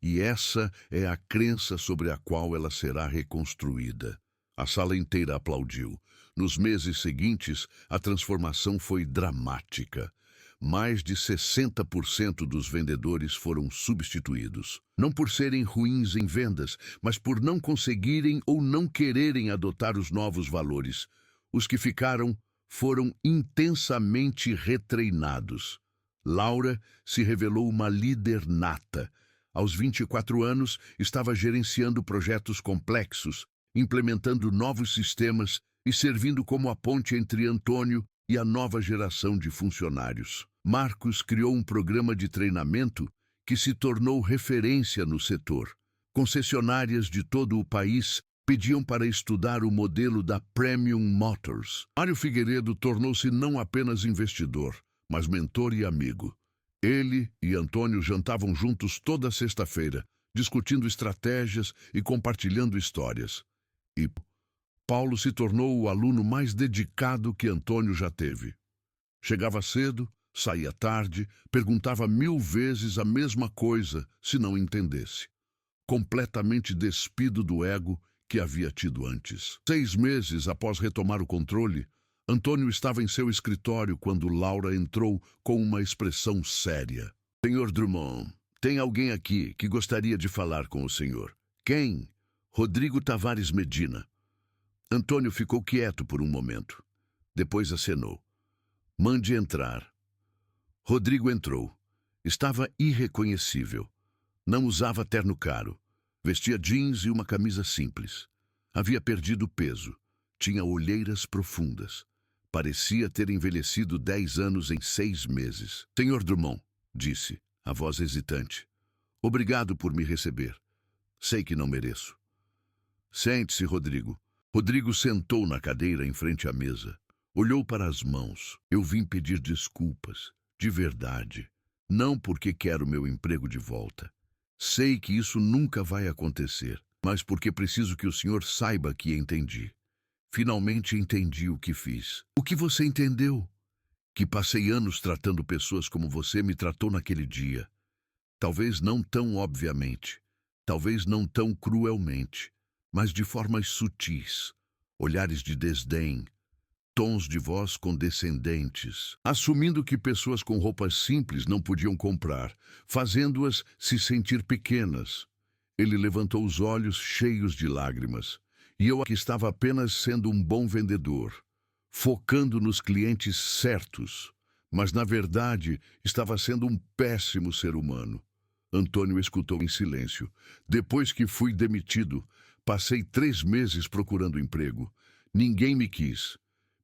E essa é a crença sobre a qual ela será reconstruída. A sala inteira aplaudiu. Nos meses seguintes, a transformação foi dramática. Mais de 60% dos vendedores foram substituídos. Não por serem ruins em vendas, mas por não conseguirem ou não quererem adotar os novos valores. Os que ficaram foram intensamente retreinados. Laura se revelou uma líder nata. Aos 24 anos, estava gerenciando projetos complexos, implementando novos sistemas e servindo como a ponte entre Antônio e a nova geração de funcionários. Marcos criou um programa de treinamento que se tornou referência no setor. Concessionárias de todo o país pediam para estudar o modelo da Premium Motors. Mário Figueiredo tornou-se não apenas investidor, mas mentor e amigo. Ele e Antônio jantavam juntos toda sexta-feira, discutindo estratégias e compartilhando histórias. E Paulo se tornou o aluno mais dedicado que Antônio já teve. Chegava cedo, saía tarde, perguntava 1000 vezes a mesma coisa, se não entendesse. Completamente despido do ego que havia tido antes. 6 meses após retomar o controle, Antônio estava em seu escritório quando Laura entrou com uma expressão séria. Senhor Drummond, tem alguém aqui que gostaria de falar com o senhor. Quem? Rodrigo Tavares Medina. Antônio ficou quieto por um momento. Depois acenou. Mande entrar. Rodrigo entrou. Estava irreconhecível. Não usava terno caro. Vestia jeans e uma camisa simples. Havia perdido peso. Tinha olheiras profundas. Parecia ter envelhecido 10 anos em 6 meses. Senhor Drummond, disse, a voz hesitante. Obrigado por me receber. Sei que não mereço. Sente-se, Rodrigo. Rodrigo sentou na cadeira em frente à mesa. Olhou para as mãos. Eu vim pedir desculpas. De verdade. Não porque quero meu emprego de volta. Sei que isso nunca vai acontecer, mas porque preciso que o senhor saiba que entendi. Finalmente entendi o que fiz. O que você entendeu? Que passei anos tratando pessoas como você me tratou naquele dia. Talvez não tão obviamente, talvez não tão cruelmente, mas de formas sutis, olhares de desdém, tons de voz condescendentes, assumindo que pessoas com roupas simples não podiam comprar, fazendo-as se sentir pequenas. Ele levantou os olhos cheios de lágrimas. E eu aqui estava apenas sendo um bom vendedor, focando nos clientes certos, mas na verdade estava sendo um péssimo ser humano. Antônio escutou em silêncio. Depois que fui demitido, passei 3 meses procurando emprego. Ninguém me quis.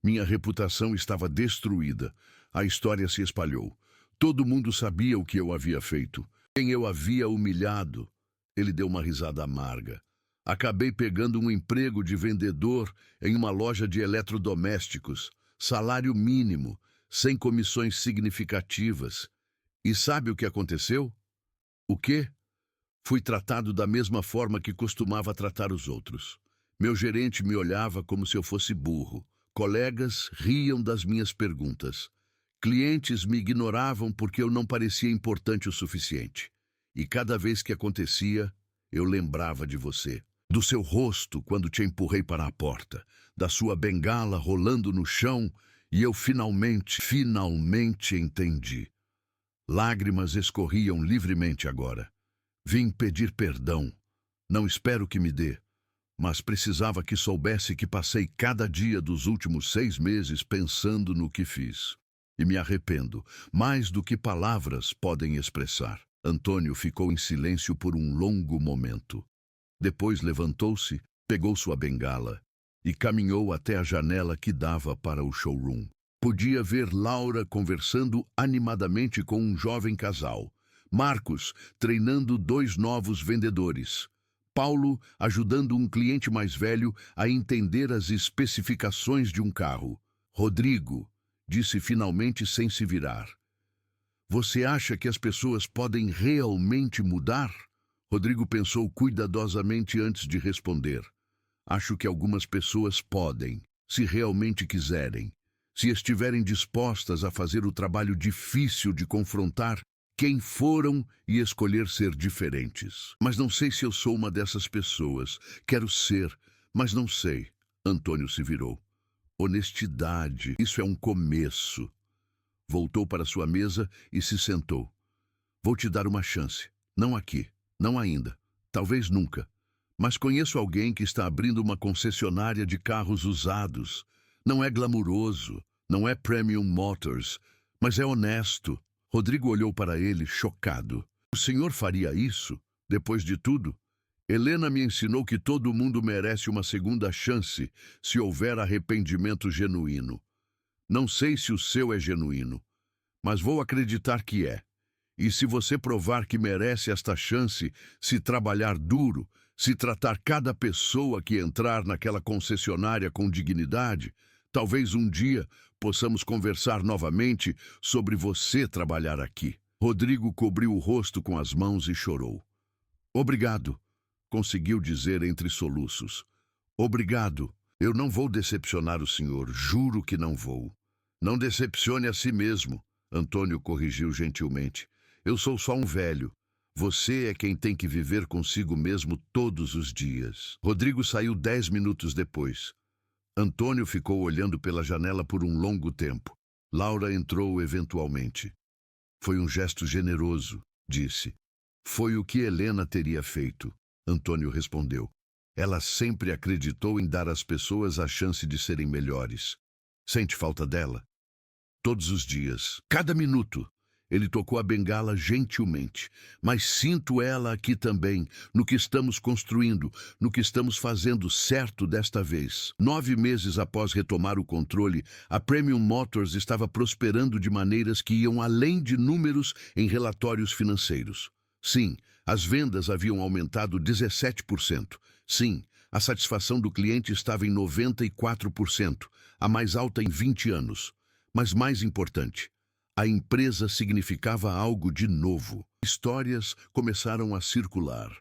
Minha reputação estava destruída. A história se espalhou. Todo mundo sabia o que eu havia feito. Quem eu havia humilhado. Ele deu uma risada amarga. Acabei pegando um emprego de vendedor em uma loja de eletrodomésticos. Salário mínimo, sem comissões significativas. E sabe o que aconteceu? O quê? Fui tratado da mesma forma que costumava tratar os outros. Meu gerente me olhava como se eu fosse burro. Colegas riam das minhas perguntas. Clientes me ignoravam porque eu não parecia importante o suficiente. E cada vez que acontecia, eu lembrava de você. Do seu rosto quando te empurrei para a porta. Da sua bengala rolando no chão. E eu finalmente entendi. Lágrimas escorriam livremente agora. Vim pedir perdão. Não espero que me dê. Mas precisava que soubesse que passei cada dia dos últimos 6 meses pensando no que fiz. E me arrependo, mais do que palavras podem expressar. Antônio ficou em silêncio por um longo momento. Depois levantou-se, pegou sua bengala e caminhou até a janela que dava para o showroom. Podia ver Laura conversando animadamente com um jovem casal. Marcos treinando 2 novos vendedores. Paulo ajudando um cliente mais velho a entender as especificações de um carro. Rodrigo disse finalmente sem se virar. Você acha que as pessoas podem realmente mudar? Rodrigo pensou cuidadosamente antes de responder. Acho que algumas pessoas podem, se realmente quiserem. Se estiverem dispostas a fazer o trabalho difícil de confrontar quem foram e escolher ser diferentes. Mas não sei se eu sou uma dessas pessoas. Quero ser, mas não sei. Antônio se virou. Honestidade, isso é um começo. Voltou para sua mesa e se sentou. Vou te dar uma chance. Não aqui, não ainda, talvez nunca. Mas conheço alguém que está abrindo uma concessionária de carros usados. Não é glamuroso, não é Premium Motors, mas é honesto. Rodrigo olhou para ele, chocado. O senhor faria isso? Depois de tudo? Helena me ensinou que todo mundo merece uma segunda chance se houver arrependimento genuíno. Não sei se o seu é genuíno, mas vou acreditar que é. E se você provar que merece esta chance, se trabalhar duro, se tratar cada pessoa que entrar naquela concessionária com dignidade, talvez um dia possamos conversar novamente sobre você trabalhar aqui. Rodrigo cobriu o rosto com as mãos e chorou. Obrigado, conseguiu dizer entre soluços. Obrigado, eu não vou decepcionar o senhor, juro que não vou. Não decepcione a si mesmo, Antônio corrigiu gentilmente. Eu sou só um velho. Você é quem tem que viver consigo mesmo todos os dias. Rodrigo saiu 10 minutos depois. Antônio ficou olhando pela janela por um longo tempo. Laura entrou eventualmente. Foi um gesto generoso, disse. Foi o que Helena teria feito, Antônio respondeu. Ela sempre acreditou em dar às pessoas a chance de serem melhores. Sente falta dela? Todos os dias, cada minuto. Ele tocou a bengala gentilmente. Mas sinto ela aqui também, no que estamos construindo, no que estamos fazendo certo desta vez. 9 meses após retomar o controle, a Premium Motors estava prosperando de maneiras que iam além de números em relatórios financeiros. Sim, as vendas haviam aumentado 17%. Sim, a satisfação do cliente estava em 94%, a mais alta em 20 anos. Mas mais importante, a empresa significava algo de novo. Histórias começaram a circular.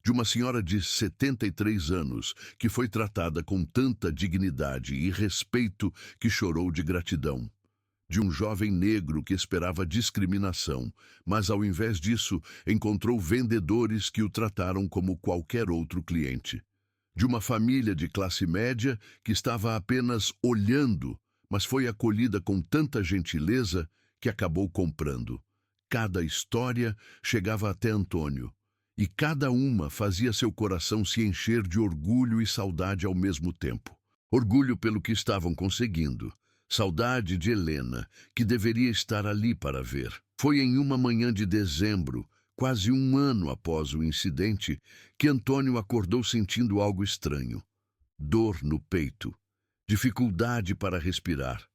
De uma senhora de 73 anos que foi tratada com tanta dignidade e respeito que chorou de gratidão. De um jovem negro que esperava discriminação, mas ao invés disso encontrou vendedores que o trataram como qualquer outro cliente. De uma família de classe média que estava apenas olhando, mas foi acolhida com tanta gentileza que acabou comprando. Cada história chegava até Antônio, e cada uma fazia seu coração se encher de orgulho e saudade ao mesmo tempo. Orgulho pelo que estavam conseguindo. Saudade de Helena, que deveria estar ali para ver. Foi em uma manhã de dezembro, quase um ano após o incidente que Antônio acordou sentindo algo estranho. Dor no peito, dificuldade para respirar.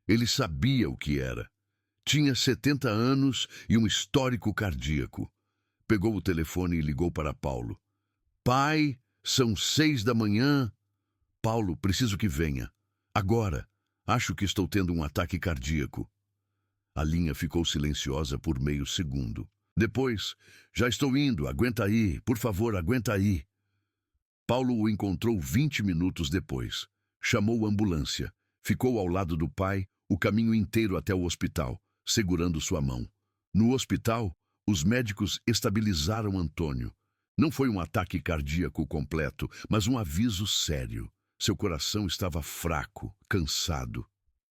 Ele sabia o que era. Tinha 70 anos e um histórico cardíaco. Pegou o telefone e ligou para Paulo. Pai, são 6 da manhã. Paulo, preciso que venha. Agora. Acho que estou tendo um ataque cardíaco. A linha ficou silenciosa por meio segundo. Depois, já estou indo, aguenta aí, por favor, aguenta aí. Paulo o encontrou 20 minutos depois. Chamou a ambulância. Ficou ao lado do pai o caminho inteiro até o hospital, segurando sua mão. No hospital, os médicos estabilizaram Antônio. Não foi um ataque cardíaco completo, mas um aviso sério. Seu coração estava fraco, cansado.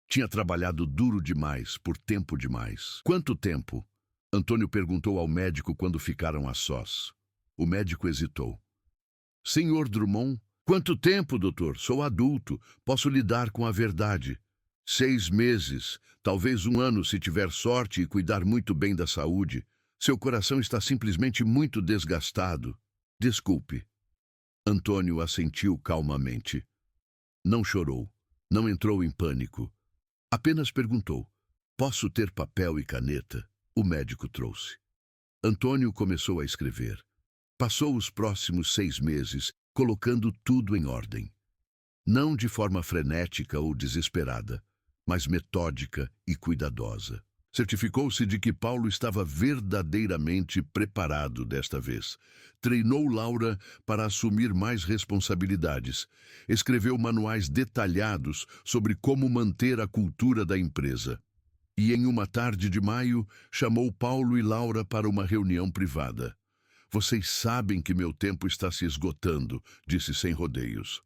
Tinha trabalhado duro demais, por tempo demais. Quanto tempo? Antônio perguntou ao médico quando ficaram a sós. O médico hesitou. Senhor Drummond, quanto tempo, doutor? Sou adulto, posso lidar com a verdade. 6 meses, talvez 1 ano se tiver sorte e cuidar muito bem da saúde. Seu coração está simplesmente muito desgastado. Desculpe. Antônio assentiu calmamente. Não chorou, não entrou em pânico. Apenas perguntou, posso ter papel e caneta? O médico trouxe. Antônio começou a escrever. Passou os próximos 6 meses colocando tudo em ordem. Não de forma frenética ou desesperada, mas metódica e cuidadosa. Certificou-se de que Paulo estava verdadeiramente preparado desta vez. Treinou Laura para assumir mais responsabilidades. Escreveu manuais detalhados sobre como manter a cultura da empresa. E em uma tarde de maio, chamou Paulo e Laura para uma reunião privada. Vocês sabem que meu tempo está se esgotando, disse sem rodeios.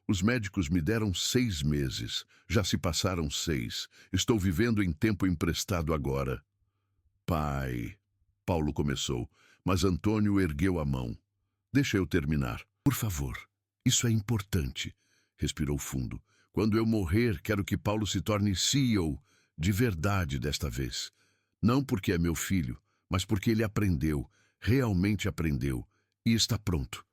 Os médicos me deram 6 meses. Já se passaram 6. Estou vivendo em tempo emprestado agora. Pai, Paulo começou, mas Antônio ergueu a mão. Deixa eu terminar. Por favor, isso é importante. Respirou fundo. Quando eu morrer, quero que Paulo se torne CEO, de verdade desta vez. Não porque é meu filho, mas porque ele aprendeu, realmente aprendeu, e está pronto.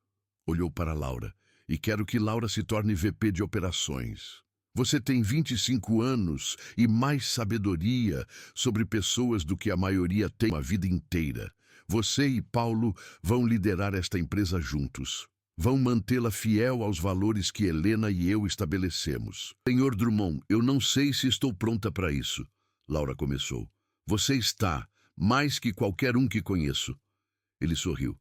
Olhou para Laura. E quero que Laura se torne VP de operações. Você tem 25 anos e mais sabedoria sobre pessoas do que a maioria tem a vida inteira. Você e Paulo vão liderar esta empresa juntos. Vão mantê-la fiel aos valores que Helena e eu estabelecemos. Senhor Drummond, eu não sei se estou pronta para isso. Laura começou. Você está, mais que qualquer um que conheço. Ele sorriu.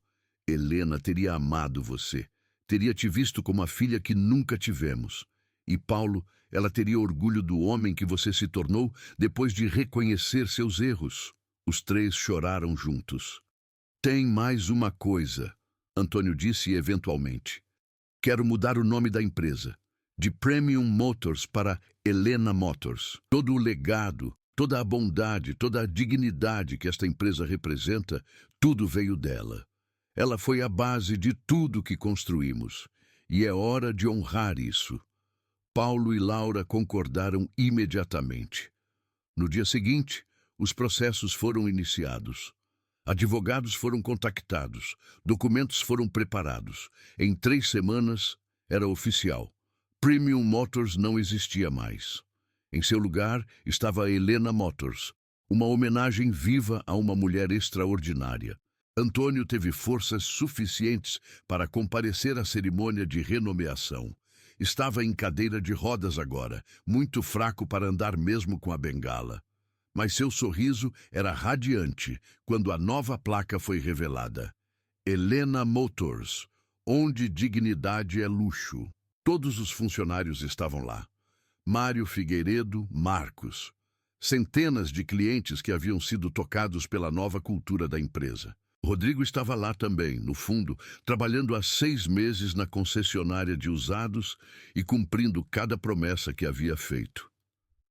Helena teria amado você. Teria te visto como a filha que nunca tivemos. E Paulo, ela teria orgulho do homem que você se tornou depois de reconhecer seus erros. Os 3 choraram juntos. Tem mais uma coisa, Antônio disse eventualmente. Quero mudar o nome da empresa. De Premium Motors para Helena Motors. Todo o legado, toda a bondade, toda a dignidade que esta empresa representa, tudo veio dela. Ela foi a base de tudo que construímos, e é hora de honrar isso. Paulo e Laura concordaram imediatamente. No dia seguinte, os processos foram iniciados. Advogados foram contactados, documentos foram preparados. Em 3 semanas, era oficial. Premium Motors não existia mais. Em seu lugar estava a Helena Motors, uma homenagem viva a uma mulher extraordinária. Antônio teve forças suficientes para comparecer à cerimônia de renomeação. Estava em cadeira de rodas agora, muito fraco para andar mesmo com a bengala. Mas seu sorriso era radiante quando a nova placa foi revelada. Helena Motors, onde dignidade é luxo. Todos os funcionários estavam lá. Mário Figueiredo, Marcos. Centenas de clientes que haviam sido tocados pela nova cultura da empresa. Rodrigo estava lá também, no fundo, trabalhando há 6 meses na concessionária de usados e cumprindo cada promessa que havia feito.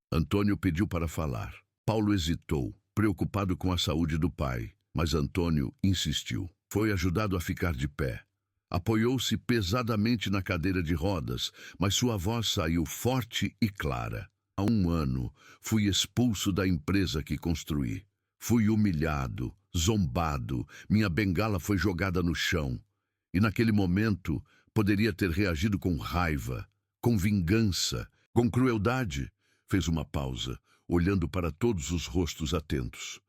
Antônio pediu para falar. Paulo hesitou, preocupado com a saúde do pai, mas Antônio insistiu. Foi ajudado a ficar de pé. Apoiou-se pesadamente na cadeira de rodas, mas sua voz saiu forte e clara. Há 1 ano, fui expulso da empresa que construí. Fui humilhado, zombado, minha bengala foi jogada no chão. E naquele momento poderia ter reagido com raiva, com vingança, com crueldade. Fez uma pausa, olhando para todos os rostos atentos.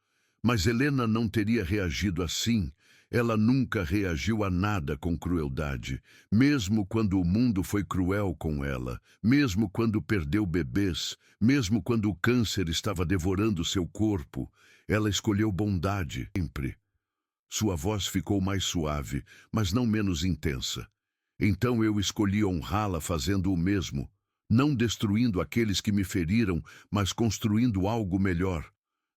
Mas Helena não teria reagido assim. Ela nunca reagiu a nada com crueldade, mesmo quando o mundo foi cruel com ela, mesmo quando perdeu bebês, mesmo quando o câncer estava devorando seu corpo. Ela escolheu bondade, sempre. Sua voz ficou mais suave, mas não menos intensa. Então eu escolhi honrá-la fazendo o mesmo, não destruindo aqueles que me feriram, mas construindo algo melhor.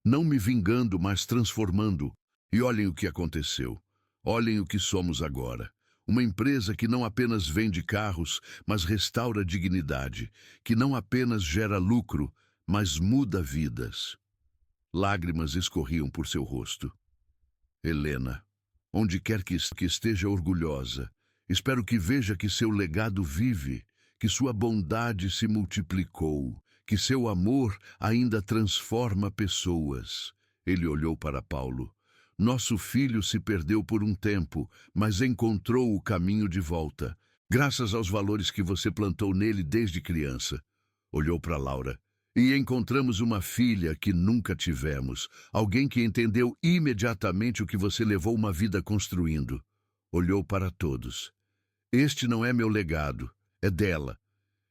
Não me vingando, mas transformando. E olhem o que aconteceu. Olhem o que somos agora. Uma empresa que não apenas vende carros, mas restaura dignidade. Que não apenas gera lucro, mas muda vidas. Lágrimas escorriam por seu rosto. Helena, onde quer que esteja orgulhosa, espero que veja que seu legado vive, que sua bondade se multiplicou, que seu amor ainda transforma pessoas. Ele olhou para Paulo. Nosso filho se perdeu por um tempo, mas encontrou o caminho de volta, graças aos valores que você plantou nele desde criança. Olhou para Laura. E encontramos uma filha que nunca tivemos, alguém que entendeu imediatamente o que você levou uma vida construindo. Olhou para todos. Este não é meu legado, é dela.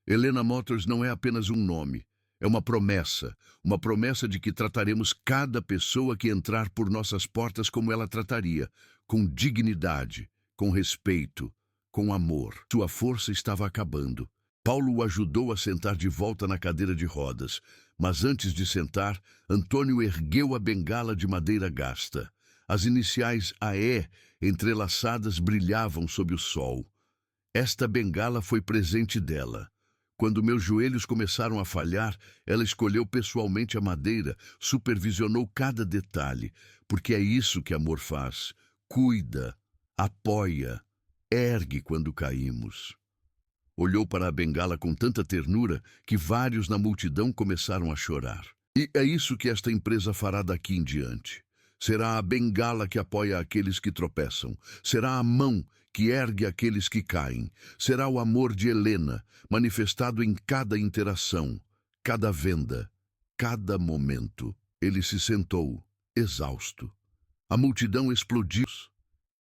Helena Motors não é apenas um nome, é uma promessa de que trataremos cada pessoa que entrar por nossas portas como ela trataria, com dignidade, com respeito, com amor. Sua força estava acabando. Paulo o ajudou a sentar de volta na cadeira de rodas, mas antes de sentar, Antônio ergueu a bengala de madeira gasta. As iniciais AE, entrelaçadas, brilhavam sob o sol. Esta bengala foi presente dela. Quando meus joelhos começaram a falhar, ela escolheu pessoalmente a madeira, supervisionou cada detalhe, porque é isso que amor faz. Cuida, apoia, ergue quando caímos. Olhou para a bengala com tanta ternura que vários na multidão começaram a chorar. E é isso que esta empresa fará daqui em diante. Será a bengala que apoia aqueles que tropeçam. Será a mão que ergue aqueles que caem. Será o amor de Helena, manifestado em cada interação, cada venda, cada momento. Ele se sentou, exausto. A multidão explodiu.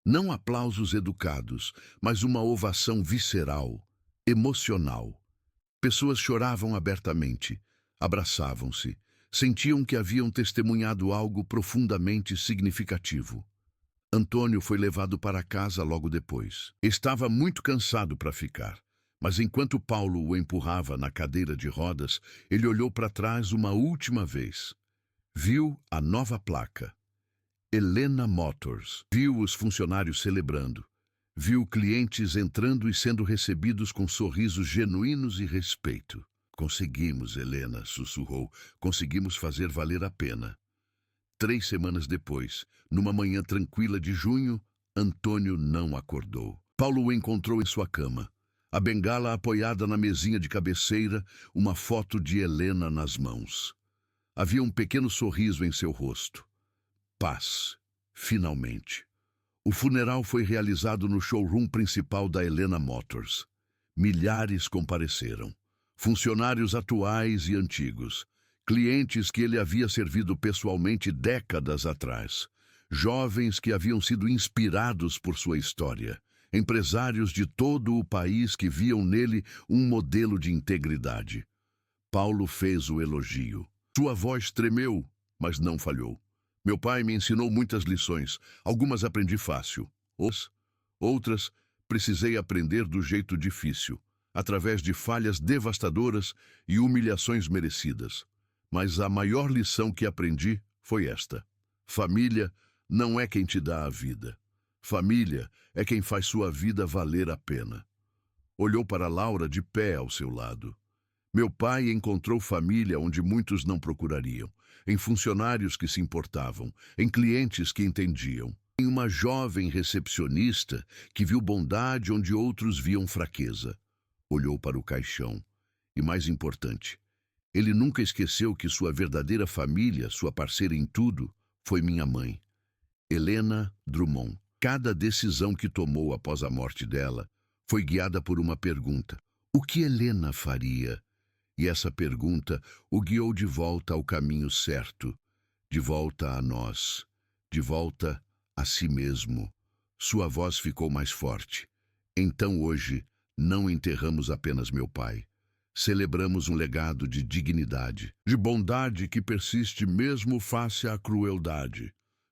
Não aplausos educados, mas uma ovação visceral, emocional. Pessoas choravam abertamente, abraçavam-se, sentiam que haviam testemunhado algo profundamente significativo. Antônio foi levado para casa logo depois. Estava muito cansado para ficar, mas enquanto Paulo o empurrava na cadeira de rodas, ele olhou para trás uma última vez. Viu a nova placa. Helena Motors. Viu os funcionários celebrando. Viu clientes entrando e sendo recebidos com sorrisos genuínos e respeito. Conseguimos, Helena, sussurrou. Conseguimos fazer valer a pena. 3 semanas depois, numa manhã tranquila de junho, Antônio não acordou. Paulo o encontrou em sua cama. A bengala apoiada na mesinha de cabeceira, uma foto de Helena nas mãos. Havia um pequeno sorriso em seu rosto. Paz, finalmente. O funeral foi realizado no showroom principal da Helena Motors. Milhares compareceram. Funcionários atuais e antigos. Clientes que ele havia servido pessoalmente décadas atrás. Jovens que haviam sido inspirados por sua história. Empresários de todo o país que viam nele um modelo de integridade. Paulo fez o elogio. Sua voz tremeu, mas não falhou. Meu pai me ensinou muitas lições. Algumas aprendi fácil. Outras precisei aprender do jeito difícil, através de falhas devastadoras e humilhações merecidas. Mas a maior lição que aprendi foi esta. Família não é quem te dá a vida. Família é quem faz sua vida valer a pena. Olhou para Laura de pé ao seu lado. Meu pai encontrou família onde muitos não procurariam, em funcionários que se importavam, em clientes que entendiam, em uma jovem recepcionista que viu bondade onde outros viam fraqueza. Olhou para o caixão. E mais importante, ele nunca esqueceu que sua verdadeira família, sua parceira em tudo, foi minha mãe. Helena Drummond. Cada decisão que tomou após a morte dela foi guiada por uma pergunta: o que Helena faria? E essa pergunta o guiou de volta ao caminho certo, de volta a nós, de volta a si mesmo. Sua voz ficou mais forte. Então hoje, não enterramos apenas meu pai. Celebramos um legado de dignidade, de bondade que persiste mesmo face à crueldade,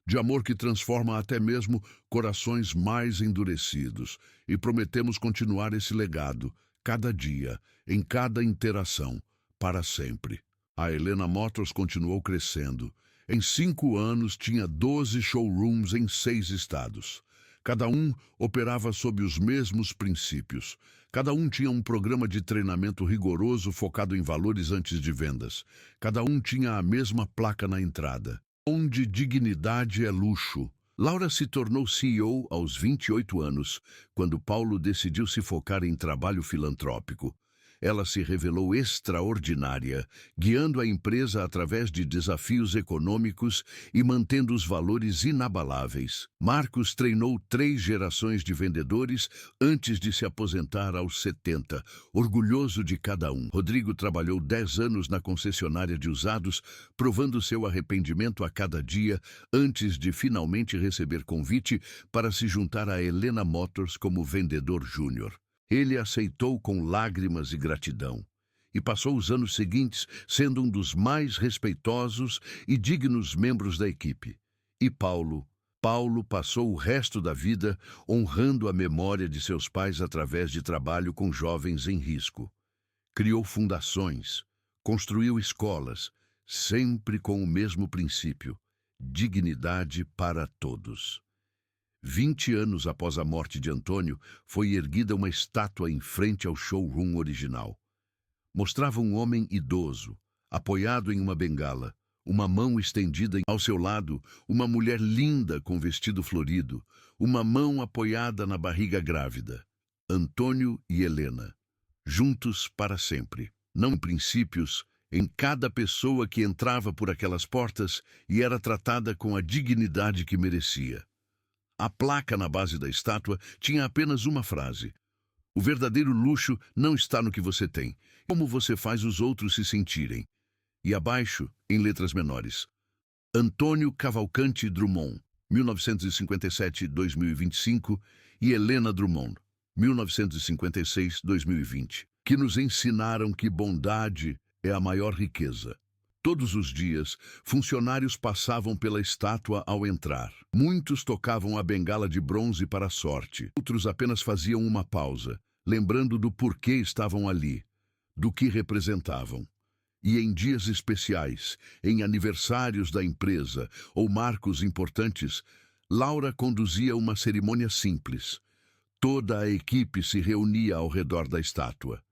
de amor que transforma até mesmo corações mais endurecidos. E prometemos continuar esse legado, cada dia, em cada interação, para sempre. A Helena Motors continuou crescendo. Em 5 anos, tinha 12 showrooms em 6 estados. Cada um operava sob os mesmos princípios. Cada um tinha um programa de treinamento rigoroso focado em valores antes de vendas. Cada um tinha a mesma placa na entrada: onde dignidade é luxo. Laura se tornou CEO aos 28 anos, quando Paulo decidiu se focar em trabalho filantrópico. Ela se revelou extraordinária, guiando a empresa através de desafios econômicos e mantendo os valores inabaláveis. Marcos treinou 3 gerações de vendedores antes de se aposentar aos 70, orgulhoso de cada um. Rodrigo trabalhou 10 anos na concessionária de usados, provando seu arrependimento a cada dia antes de finalmente receber convite para se juntar à Helena Motors como vendedor júnior. Ele aceitou com lágrimas e gratidão, e passou os anos seguintes sendo um dos mais respeitosos e dignos membros da equipe. E Paulo passou o resto da vida honrando a memória de seus pais através de trabalho com jovens em risco. Criou fundações, construiu escolas, sempre com o mesmo princípio: dignidade para todos. 20 anos após a morte de Antônio, foi erguida uma estátua em frente ao showroom original. Mostrava um homem idoso, apoiado em uma bengala, uma mão estendida ao seu lado, uma mulher linda com vestido florido, uma mão apoiada na barriga grávida. Antônio e Helena, juntos para sempre. Não em princípios, em cada pessoa que entrava por aquelas portas e era tratada com a dignidade que merecia. A placa na base da estátua tinha apenas uma frase: o verdadeiro luxo não está no que você tem, como você faz os outros se sentirem. E abaixo, em letras menores: Antônio Cavalcante Drummond, 1957-2025, e Helena Drummond, 1956-2020, que nos ensinaram que bondade é a maior riqueza. Todos os dias, funcionários passavam pela estátua ao entrar. Muitos tocavam a bengala de bronze para a sorte. Outros apenas faziam uma pausa, lembrando do porquê estavam ali, do que representavam. E em dias especiais, em aniversários da empresa ou marcos importantes, Laura conduzia uma cerimônia simples. Toda a equipe se reunia ao redor da estátua.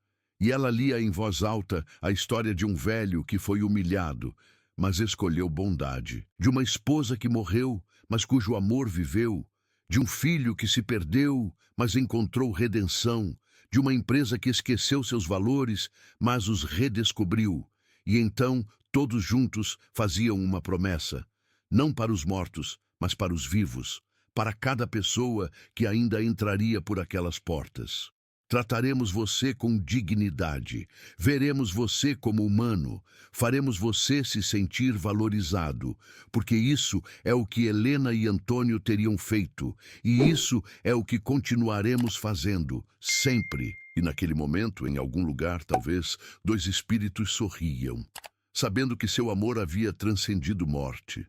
E ela lia em voz alta a história de um velho que foi humilhado, mas escolheu bondade, de uma esposa que morreu, mas cujo amor viveu, de um filho que se perdeu, mas encontrou redenção, de uma empresa que esqueceu seus valores, mas os redescobriu. E então, todos juntos faziam uma promessa, não para os mortos, mas para os vivos, para cada pessoa que ainda entraria por aquelas portas. Trataremos você com dignidade, veremos você como humano, faremos você se sentir valorizado, porque isso é o que Helena e Antônio teriam feito, e isso é o que continuaremos fazendo, sempre. E naquele momento, em algum lugar, talvez, 2 espíritos sorriam, sabendo que seu amor havia transcendido morte,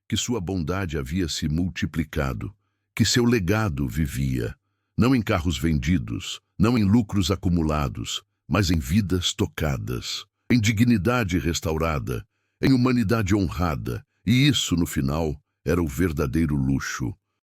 que sua bondade havia se multiplicado, que seu legado vivia, não em carros vendidos, não em lucros acumulados, mas em vidas tocadas, em dignidade restaurada, em humanidade honrada. E isso, no final, era o verdadeiro luxo.